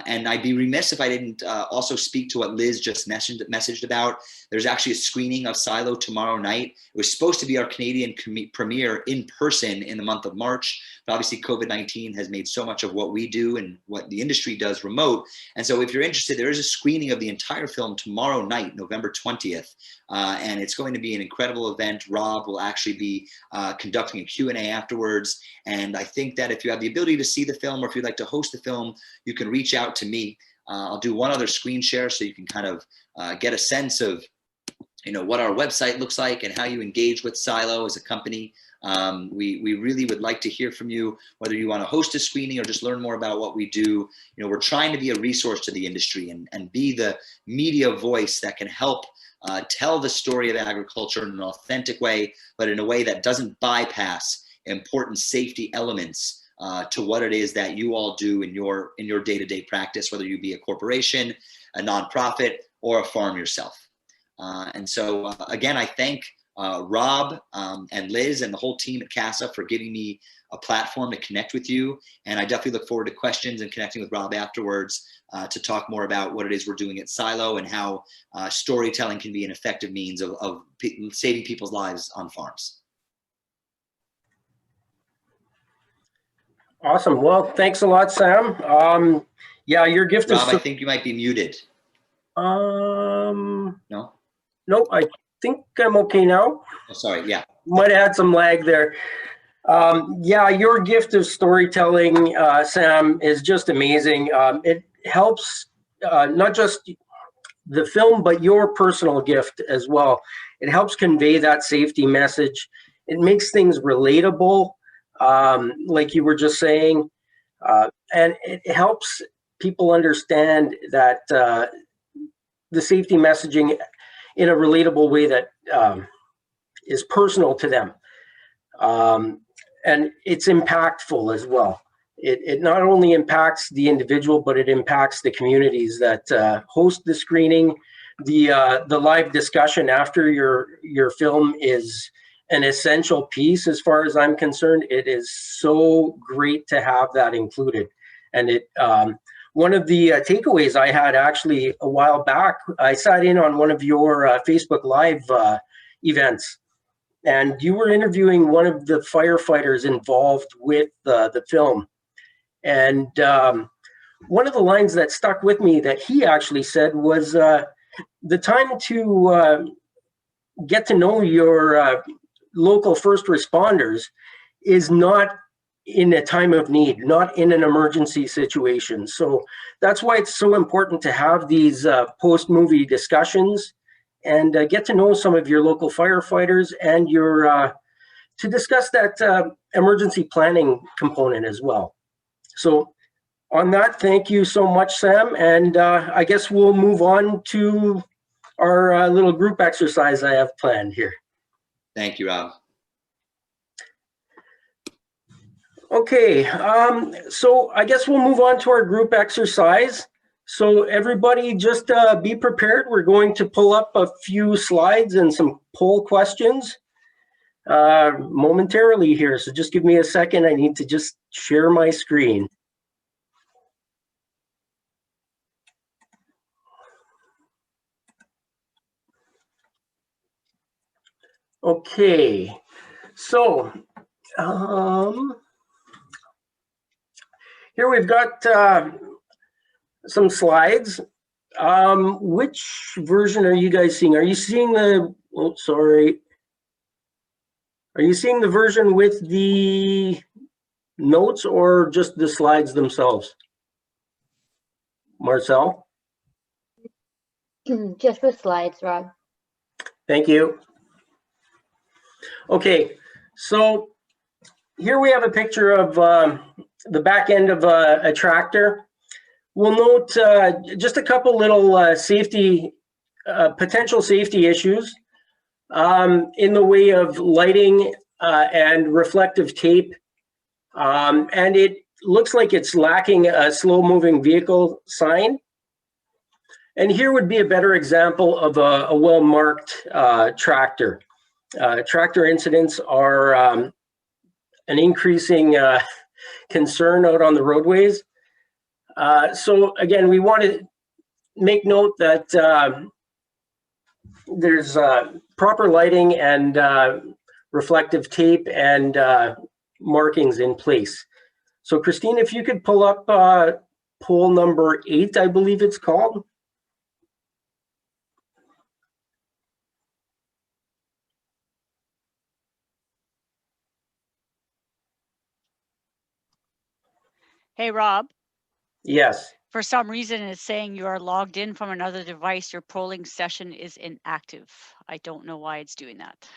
And I'd be remiss if I didn't also speak to what Liz just messaged about. There's actually a screening of Silo tomorrow night. It was supposed to be our Canadian premiere in person in the month of March, but obviously COVID-19 has made so much of what we do and what the industry does remote. And so if you're interested, there is a screening of the entire film tomorrow night, November 20th. And it's going to be an incredible event. Rob will actually be conducting a Q&A afterwards. And I think that if you have the ability to see the film, or if you'd like to host the film, you can reach out to me. I'll do one other screen share so you can kind of get a sense of what our website looks like and how you engage with Silo as a company. We really would like to hear from you, whether you want to host a screening or just learn more about what we do. We're trying to be a resource to the industry and be the media voice that can help tell the story of agriculture in an authentic way, but in a way that doesn't bypass important safety elements to what it is that you all do in your day-to-day practice, whether you be a corporation, a nonprofit, or a farm yourself. And so again, I thank Rob and Liz and the whole team at CASA for giving me a platform to connect with you. And I definitely look forward to questions and connecting with Rob afterwards to talk more about what it is we're doing at Silo and how storytelling can be an effective means of saving people's lives on farms. Awesome. Well, thanks a lot, Sam. Yeah, your gift Rob, is. I think you might be muted. No? No, I think I'm okay now. Oh, sorry. Yeah. Might have had some lag there. Yeah, your gift of storytelling, Sam, is just amazing. It helps not just the film, but your personal gift as well. It helps convey that safety message. It makes things relatable, like you were just saying, and it helps people understand that the safety messaging in a relatable way that is personal to them. And it's impactful as well. It not only impacts the individual, but it impacts the communities that host the screening. The live discussion after your film is an essential piece as far as I'm concerned. It is so great to have that included. And it one of the takeaways I had actually a while back, I sat in on one of your Facebook Live events, and you were interviewing one of the firefighters involved with the film. And one of the lines that stuck with me that he actually said was the time to get to know your local first responders is not in a time of need, not in an emergency situation. So that's why it's so important to have these post-movie discussions and get to know some of your local firefighters and to discuss that emergency planning component as well. So on that, thank you so much, Sam. And I guess we'll move on to our little group exercise I have planned here. Thank you, Rob. Okay, so I guess we'll move on to our group exercise. So everybody just be prepared. We're going to pull up a few slides and some poll questions momentarily here. So just give me a second. I need to just share my screen. Okay, so here we've got some slides. Which version are you guys seeing? Are you seeing the, oh, sorry. Are you seeing the version with the notes or just the slides themselves? Marcel? Just the slides, Rob. Thank you. Okay, so here we have a picture of the back end of a tractor. We'll note just a couple little safety, potential safety issues in the way of lighting and reflective tape. And it looks like it's lacking a slow-moving vehicle sign. And here would be a better example of a well-marked tractor. Tractor incidents are an increasing concern out on the roadways. So again, we want to make note that there's proper lighting and reflective tape and markings in place. So Christine, if you could pull up poll number 8, I believe it's called. Hey, Rob. Yes. For some reason, it's saying you are logged in from another device. Your polling session is inactive. I don't know why it's doing that.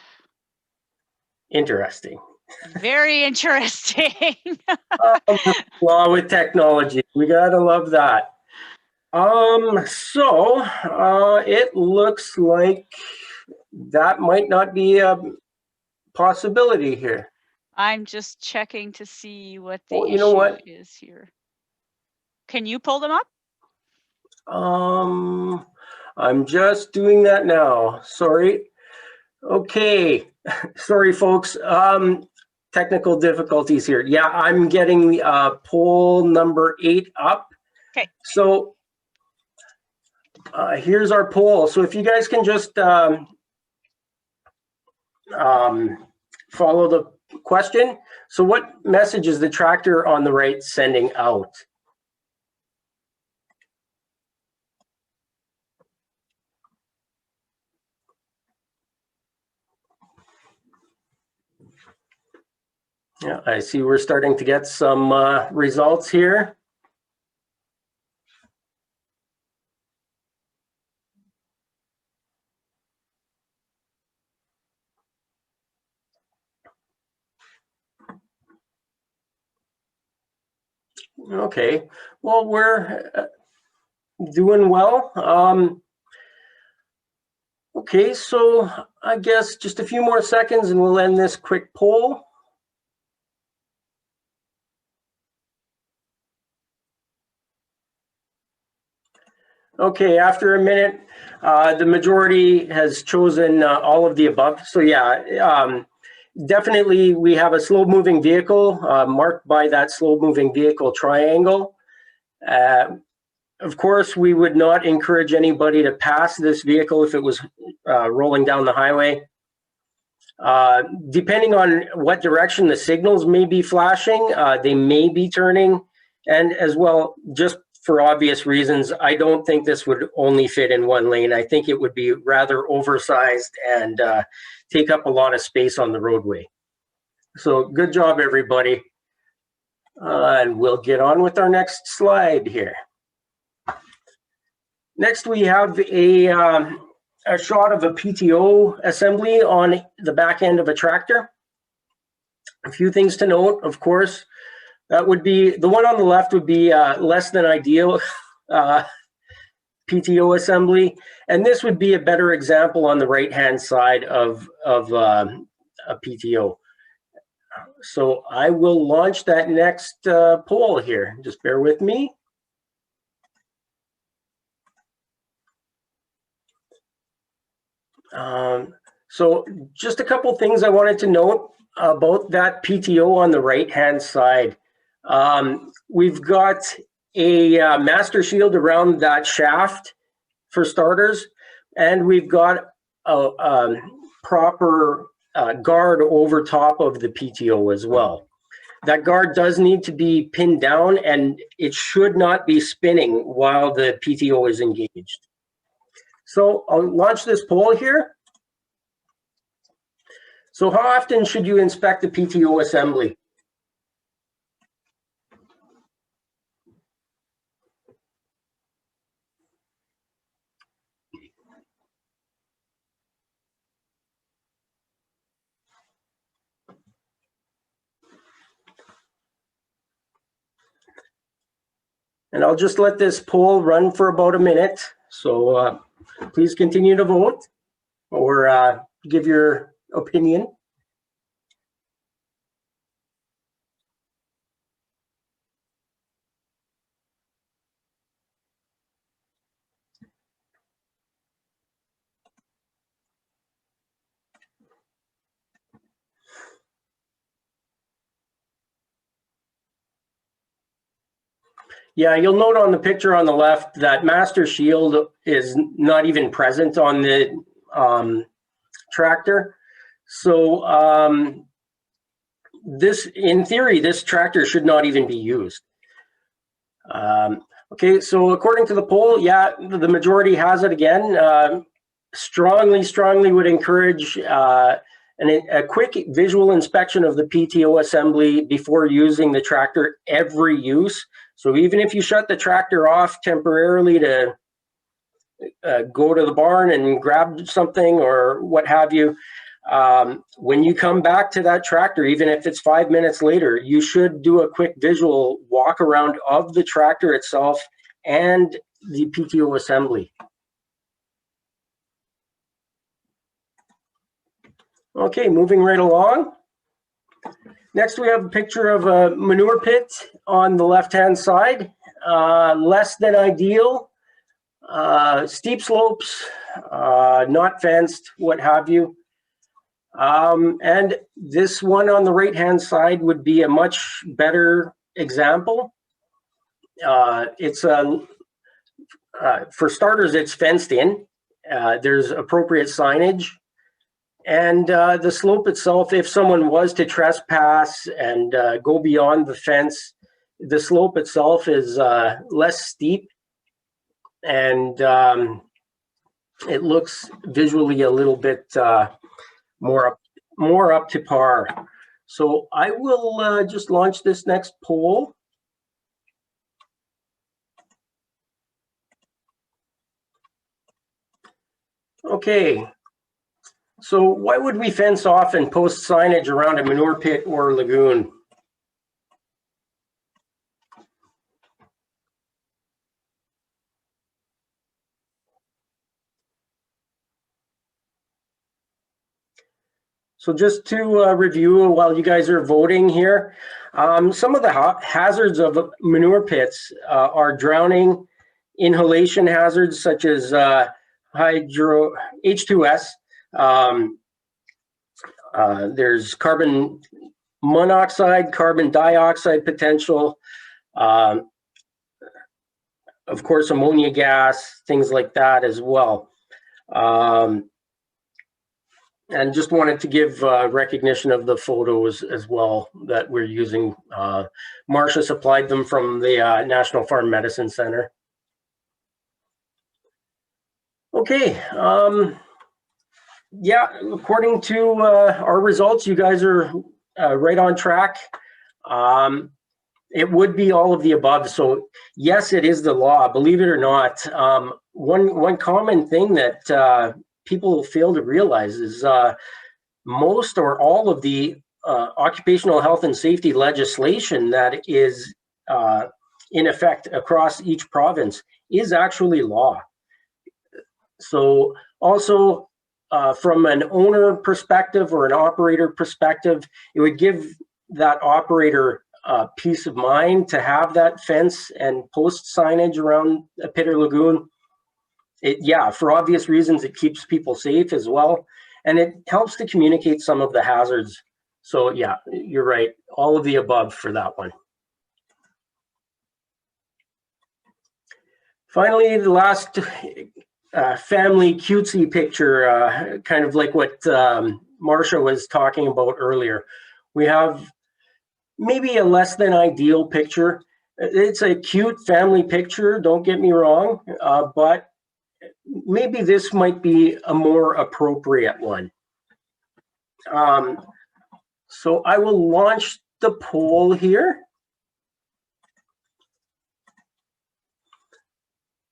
Interesting. Very interesting. Law with technology. We gotta love that. So it looks like that might not be a possibility here. I'm just checking to see what the Well, you know what? issue is here. Can you pull them up? I'm just doing that now. Sorry. Okay. Sorry, folks. Technical difficulties here. Yeah, I'm getting poll number 8 up. Okay. So here's our poll. So if you guys can just follow the question. So what message is the tractor on the right sending out? Yeah, I see we're starting to get some results here. Okay, well, we're doing well. Okay, so I guess just a few more seconds and we'll end this quick poll. Okay, after a minute, the majority has chosen all of the above. So yeah, definitely we have a slow-moving vehicle marked by that slow-moving vehicle triangle. Of course, we would not encourage anybody to pass this vehicle if it was rolling down the highway. Depending on what direction the signals may be flashing, they may be turning. And as well, just for obvious reasons, I don't think this would only fit in one lane. I think it would be rather oversized and take up a lot of space on the roadway. So good job, everybody. And we'll get on with our next slide here. Next, we have a shot of a PTO assembly on the back end of a tractor. A few things to note, of course. That would be, the one on the left would be less than ideal PTO assembly. And this would be a better example on the right-hand side of a PTO. So I will launch that next poll here. Just bear with me. So just a couple things I wanted to note about that PTO on the right-hand side. We've got a master shield around that shaft for starters, and we've got a proper guard over top of the PTO as well. That guard does need to be pinned down, and it should not be spinning while the PTO is engaged. So I'll launch this poll here. So how often should you inspect the PTO assembly? And I'll just let this poll run for about a minute. So please continue to vote or give your opinion. Yeah, you'll note on the picture on the left that master shield is not even present on the tractor. So this, in theory, this tractor should not even be used. Okay, so according to the poll, yeah, the majority has it again. Strongly would encourage a quick visual inspection of the PTO assembly before using the tractor every use. So even if you shut the tractor off temporarily to go to the barn and grab something or what have you, when you come back to that tractor, even if it's 5 minutes later, you should do a quick visual walk around of the tractor itself and the PTO assembly. Okay, moving right along. Next, we have a picture of a manure pit on the left-hand side. Less than ideal, steep slopes, not fenced, what have you. And this one on the right-hand side would be a much better example. It's for starters, it's fenced in. There's appropriate signage. And the slope itself, if someone was to trespass and go beyond the fence, the slope itself is less steep, and it looks visually a little bit more up to par. So I will just launch this next poll. Okay, so why would we fence off and post signage around a manure pit or lagoon? So just to review while you guys are voting here, some of the hazards of manure pits are drowning, inhalation hazards such as H2S. There's carbon monoxide, carbon dioxide potential, of course, ammonia gas, things like that as well. And just wanted to give recognition of the photos as well that we're using. Marsha supplied them from the National Farm Medicine Center. Okay, yeah, according to our results, you guys are right on track. It would be all of the above. So yes, it is the law, believe it or not. One common thing that people fail to realize is most or all of the occupational health and safety legislation that is in effect across each province is actually law. So also from an owner perspective or an operator perspective, it would give that operator peace of mind to have that fence and post signage around a pit or lagoon. Yeah, for obvious reasons, it keeps people safe as well. And it helps to communicate some of the hazards. So yeah, you're right. All of the above for that one. Finally, the last family cutesy picture, kind of like what Marsha was talking about earlier. We have maybe a less than ideal picture. It's a cute family picture, don't get me wrong, but maybe this might be a more appropriate one. So I will launch the poll here.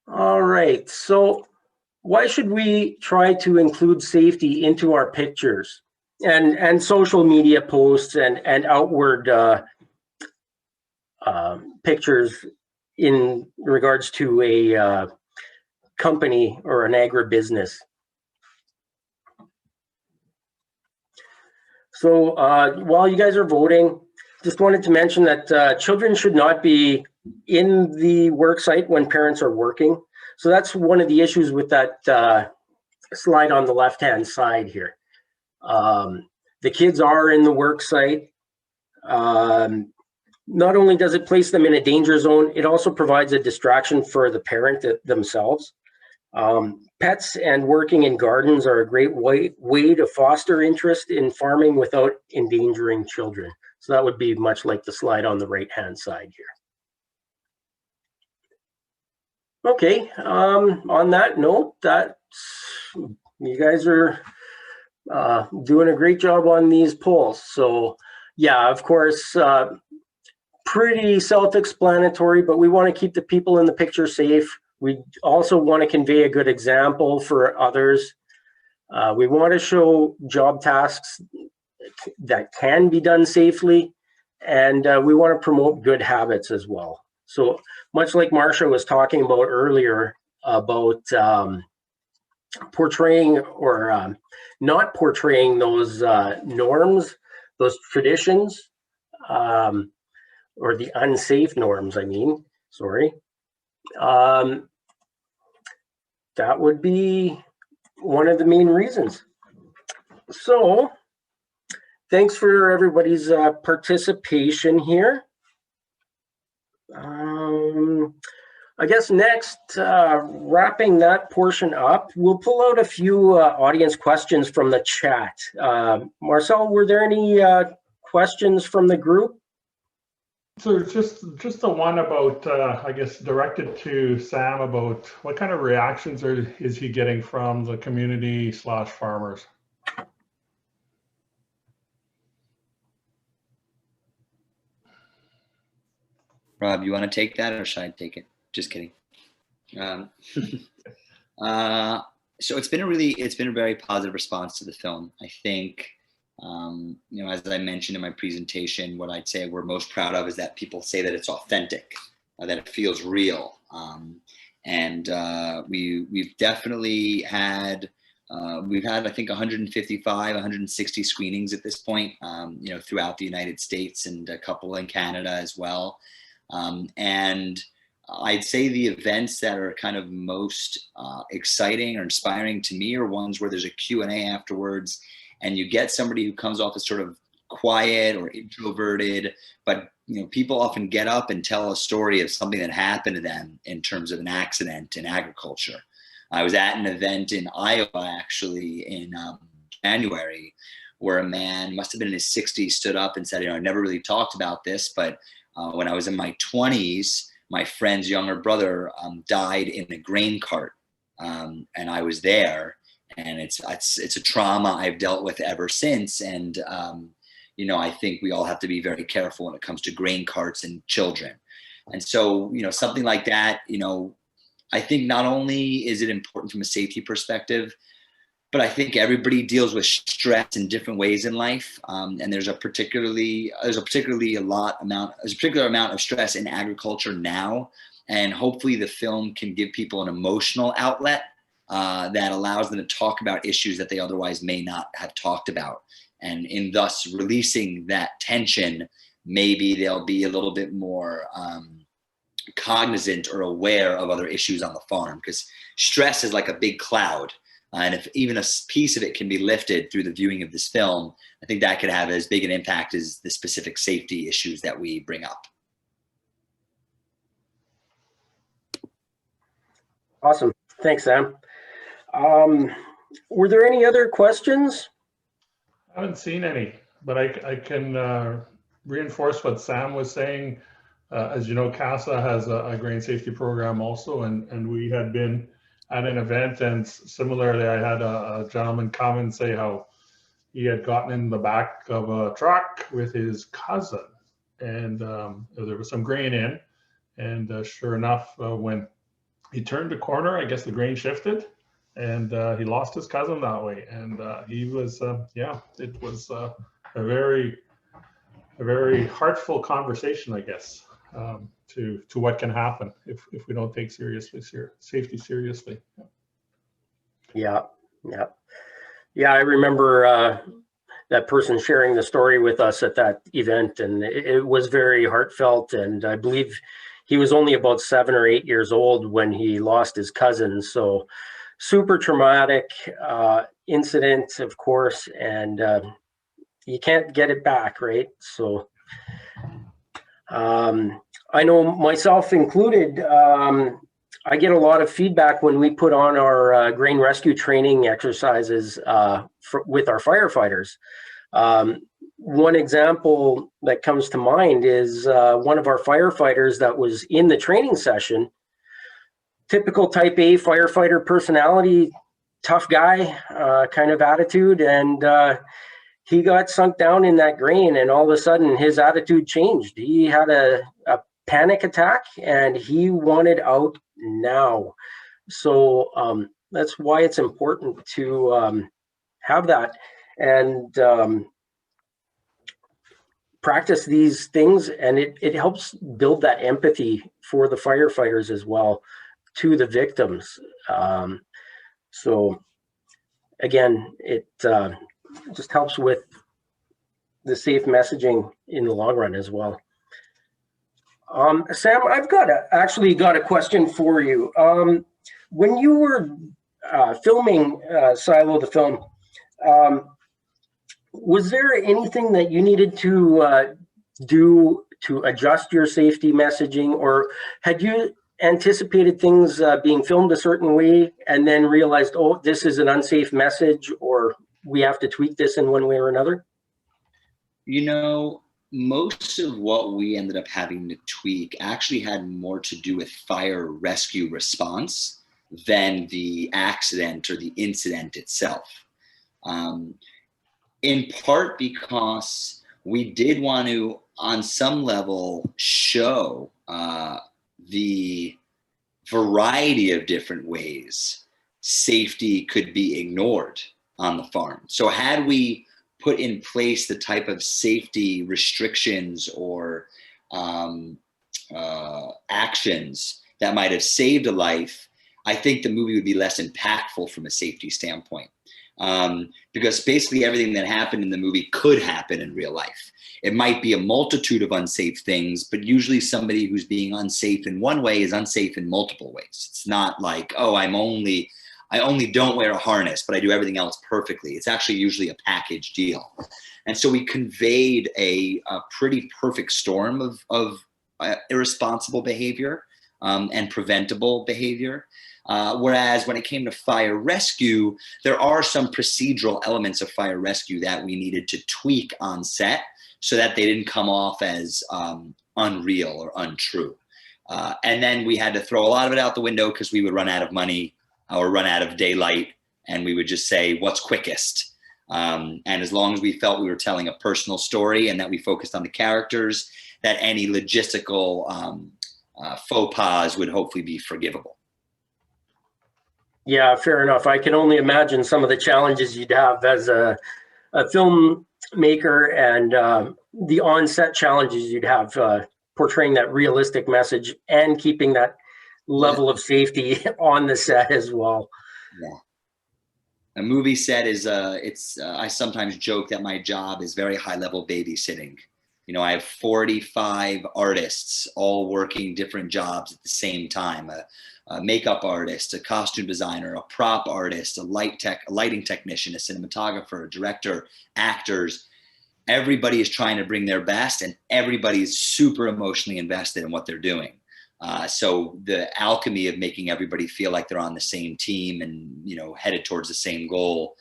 All right, so why should we try to include safety into our pictures and social media posts and outward pictures in regards to a company or an agribusiness? So while you guys are voting, just wanted to mention that children should not be in the work site when parents are working. So that's one of the issues with that slide on the left-hand side here. The kids are in the work site. Not only does it place them in a danger zone, it also provides a distraction for the parent themselves. Pets and working in gardens are a great way to foster interest in farming without endangering children. So that would be much like the slide on the right-hand side here. Okay, on that note, you guys are doing a great job on these polls. So yeah, of course, pretty self-explanatory, but we want to keep the people in the picture safe. We also want to convey a good example for others. We want to show job tasks that can be done safely, and we want to promote good habits as well. So much like Marsha was talking about earlier about portraying or not portraying those norms, those traditions, or the unsafe norms, I mean, sorry. That would be one of the main reasons. So thanks for everybody's participation here. I guess next, wrapping that portion up, we'll pull out a few audience questions from the chat. Marcel, were there any questions from the group? So just the one about, I guess, directed to Sam about what kind of reactions is he getting from the community / farmers? Rob, you want to take that or should I take it? Just kidding. So it's been a very positive response to the film. I think, as I mentioned in my presentation, what I'd say we're most proud of is that people say that it's authentic, that it feels real. We've definitely had, I think 155, 160 screenings at this point, throughout the United States and a couple in Canada as well. And I'd say the events that are kind of most exciting or inspiring to me are ones where there's a Q&A afterwards, and you get somebody who comes off as sort of quiet or introverted, but people often get up and tell a story of something that happened to them in terms of an accident in agriculture. I was at an event in Iowa actually in January, where a man, must have been in his 60s, stood up and said, I never really talked about this, but when I was in my 20s, my friend's younger brother died in a grain cart, and I was there, and it's a trauma I've dealt with ever since. And I think we all have to be very careful when it comes to grain carts and children. And so something like that, I think not only is it important from a safety perspective, but I think everybody deals with stress in different ways in life, and there's a particular amount of stress in agriculture now, and hopefully the film can give people an emotional outlet that allows them to talk about issues that they otherwise may not have talked about, and in thus releasing that tension, maybe they'll be a little bit more cognizant or aware of other issues on the farm, because stress is like a big cloud. And if even a piece of it can be lifted through the viewing of this film, I think that could have as big an impact as the specific safety issues that we bring up. Awesome. Thanks, Sam. Were there any other questions? I haven't seen any, but I can reinforce what Sam was saying. As you know, CASA has a grain safety program also, and we had been at an event, and similarly, I had a gentleman come and say how he had gotten in the back of a truck with his cousin, and there was some grain in, and sure enough, when he turned the corner, I guess the grain shifted, and he lost his cousin that way, and he was, it was a very heartful conversation, I guess. To what can happen if we don't take safety seriously. Yeah. I remember that person sharing the story with us at that event, and it was very heartfelt. And I believe he was only about 7 or 8 years old when he lost his cousin. So super traumatic incident, of course, and you can't get it back, right? So I know myself included, I get a lot of feedback when we put on our grain rescue training exercises with our firefighters. One example that comes to mind is one of our firefighters that was in the training session, typical type A firefighter personality, tough guy kind of attitude, and he got sunk down in that grain, and all of a sudden his attitude changed. He had a panic attack and he wanted out now. So that's why it's important to have that and practice these things, and it helps build that empathy for the firefighters as well to the victims. So again, it just helps with the safe messaging in the long run as well. Sam, I've actually got a question for you. When you were filming Silo the film, was there anything that you needed to do to adjust your safety messaging, or had you anticipated things being filmed a certain way and then realized, oh, this is an unsafe message, or we have to tweak this in one way or another? Most of what we ended up having to tweak actually had more to do with fire rescue response than the accident or the incident itself. In part because we did want to, on some level, show the variety of different ways safety could be ignored on the farm. So had we put in place the type of safety restrictions or actions that might have saved a life, I think the movie would be less impactful from a safety standpoint. Because basically everything that happened in the movie could happen in real life. It might be a multitude of unsafe things, but usually somebody who's being unsafe in one way is unsafe in multiple ways. It's not like, oh, I only don't wear a harness, but I do everything else perfectly. It's actually usually a package deal. And so we conveyed a pretty perfect storm of irresponsible behavior and preventable behavior. Whereas when it came to fire rescue, there are some procedural elements of fire rescue that we needed to tweak on set so that they didn't come off as unreal or untrue. And then we had to throw a lot of it out the window because we would run out of money or run out of daylight, and we would just say, what's quickest? And as long as we felt we were telling a personal story and that we focused on the characters, that any logistical faux pas would hopefully be forgivable. Yeah, fair enough. I can only imagine some of the challenges you'd have as a filmmaker and the on-set challenges you'd have portraying that realistic message and keeping that level of safety on the set as well. Yeah. A movie set is, I sometimes joke that my job is very high-level babysitting. You know, I have 45 artists all working different jobs at the same time. A makeup artist, a costume designer, a prop artist, a lighting technician, a cinematographer, a director, actors. Everybody is trying to bring their best, and everybody is super emotionally invested in what they're doing. So the alchemy of making everybody feel like they're on the same team and, you know, headed towards the same goal,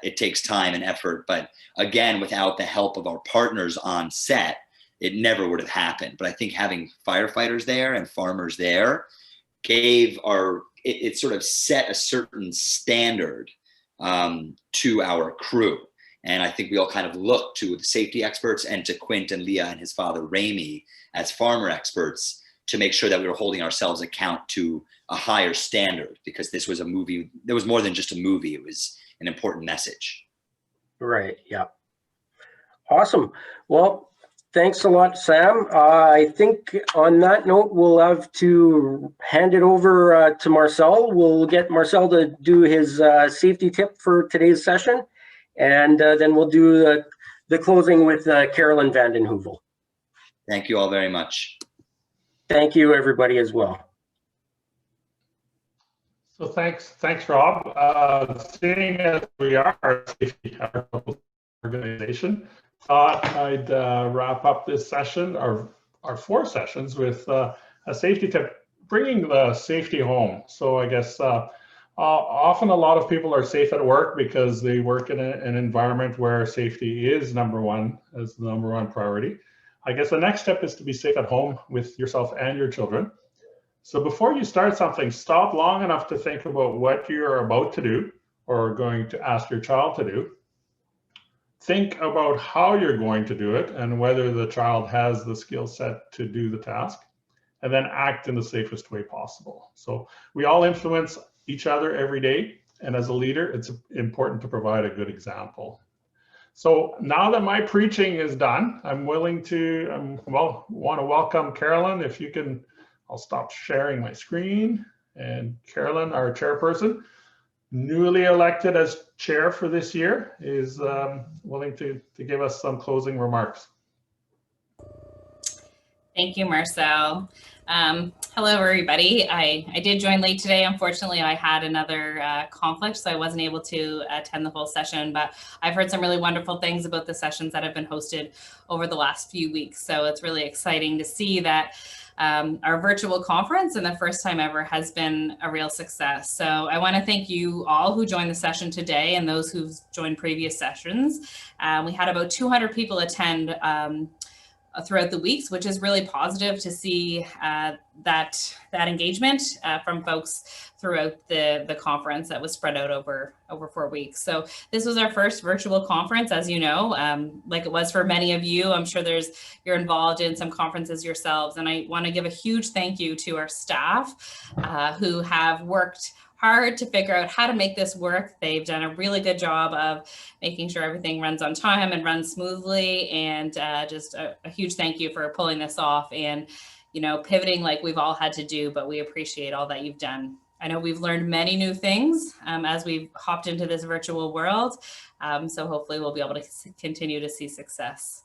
it takes time and effort. But again, without the help of our partners on set, it never would have happened. But I think having firefighters there and farmers there it sort of set a certain standard to our crew. And I think we all kind of looked to the safety experts and to Quint and Leah and his father, Ramy, as farmer experts to make sure that we were holding ourselves account to a higher standard, because this was a movie. There was more than just a movie. It was an important message. Right. Yeah. Awesome. Well, thanks a lot, Sam. I think on that note, we'll have to hand it over to Marcel. We'll get Marcel to do his safety tip for today's session. And then we'll do the closing with Carolyn Vanden Heuvel. Thank you all very much. Thank you, everybody, as well. So thanks, Rob. Seeing as we are a safety organization, thought I'd wrap up this session, our 4 sessions, with a safety tip, bringing the safety home. So I guess often a lot of people are safe at work because they work in an environment where safety is number one priority. I guess the next step is to be safe at home with yourself and your children. So before you start something, stop long enough to think about what you're about to do or going to ask your child to do. Think about how you're going to do it and whether the child has the skill set to do the task, and then act in the safest way possible. So we all influence each other every day, and as a leader, it's important to provide a good example. So now that my preaching is done, I'm willing to, want to welcome Carolyn. If you can, I'll stop sharing my screen. And Carolyn, our chairperson, newly elected as chair for this year, is willing to give us some closing remarks. Thank you, Marcel. Hello, everybody. I did join late today. Unfortunately, I had another conflict, so I wasn't able to attend the whole session, but I've heard some really wonderful things about the sessions that have been hosted over the last few weeks. So it's really exciting to see that our virtual conference, and the first time ever, has been a real success. So I want to thank you all who joined the session today and those who've joined previous sessions. We had about 200 people attend throughout the weeks, which is really positive to see that engagement from folks throughout the conference that was spread out over 4 weeks. So this was our first virtual conference, as you know, like it was for many of you. I'm sure you're involved in some conferences yourselves, and I want to give a huge thank you to our staff who have worked hard to figure out how to make this work. They've done a really good job of making sure everything runs on time and runs smoothly, and just a huge thank you for pulling this off and, you know, pivoting like we've all had to do, but we appreciate all that you've done. I know we've learned many new things as we've hopped into this virtual world, so hopefully we'll be able to continue to see success.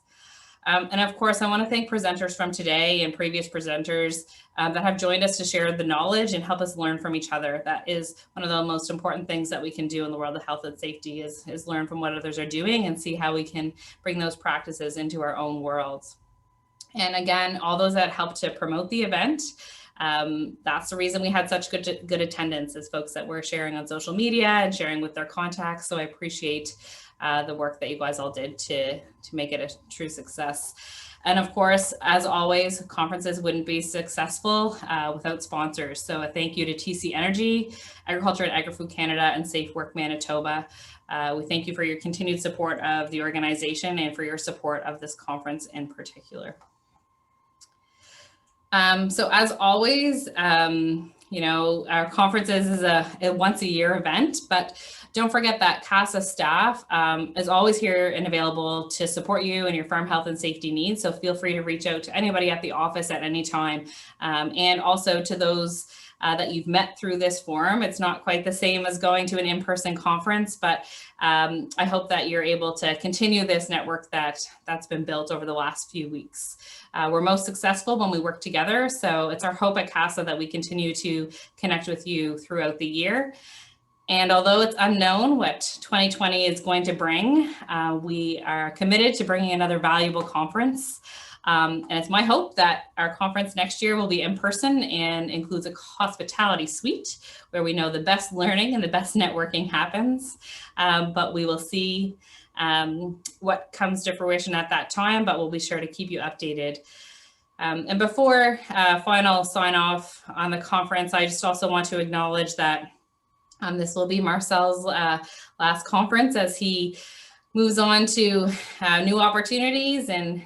And of course, I want to thank presenters from today and previous presenters that have joined us to share the knowledge and help us learn from each other. That is one of the most important things that we can do in the world of health and safety is learn from what others are doing and see how we can bring those practices into our own worlds. And again, all those that helped to promote the event, that's the reason we had such good attendance, is folks that were sharing on social media and sharing with their contacts. So I appreciate the work that you guys all did to make it a true success. And of course, as always, conferences wouldn't be successful without sponsors. So a thank you to TC Energy, Agriculture and Agri-Food Canada, and Safe Work Manitoba. We thank you for your continued support of the organization and for your support of this conference in particular. So as always, you know, our conferences is a once a year event, but don't forget that CASA staff is always here and available to support you and your farm health and safety needs. So feel free to reach out to anybody at the office at any time. And also to those that you've met through this forum. It's not quite the same as going to an in-person conference, but I hope that you're able to continue this network that's been built over the last few weeks. We're most successful when we work together. So it's our hope at CASA that we continue to connect with you throughout the year. And although it's unknown what 2020 is going to bring, we are committed to bringing another valuable conference. And it's my hope that our conference next year will be in person and includes a hospitality suite where we know the best learning and the best networking happens. But we will see what comes to fruition at that time, but we'll be sure to keep you updated. And before final sign off on the conference, I just also want to acknowledge that this will be Marcel's last conference as he moves on to new opportunities and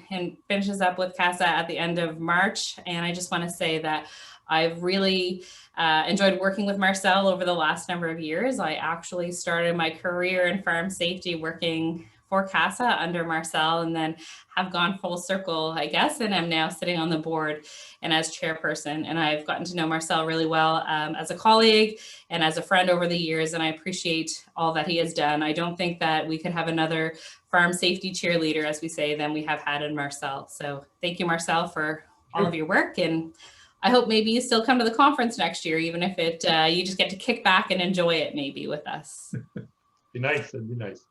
finishes up with CASA at the end of March. And I just want to say that I've really enjoyed working with Marcel over the last number of years. I actually started my career in farm safety working for CASA under Marcel, and then have gone full circle, I guess, and I'm now sitting on the board and as chairperson. And I've gotten to know Marcel really well as a colleague and as a friend over the years, and I appreciate all that he has done. I don't think that we could have another farm safety cheerleader, as we say, than we have had in Marcel. So thank you, Marcel, for all of your work. And I hope maybe you still come to the conference next year, even if you just get to kick back and enjoy it maybe with us. Be nice, it'd be nice.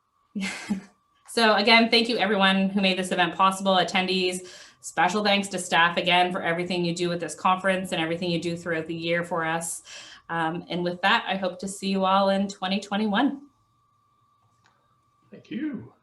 So again, thank you everyone who made this event possible, attendees. Special thanks to staff again for everything you do with this conference and everything you do throughout the year for us. And with that, I hope to see you all in 2021. Thank you.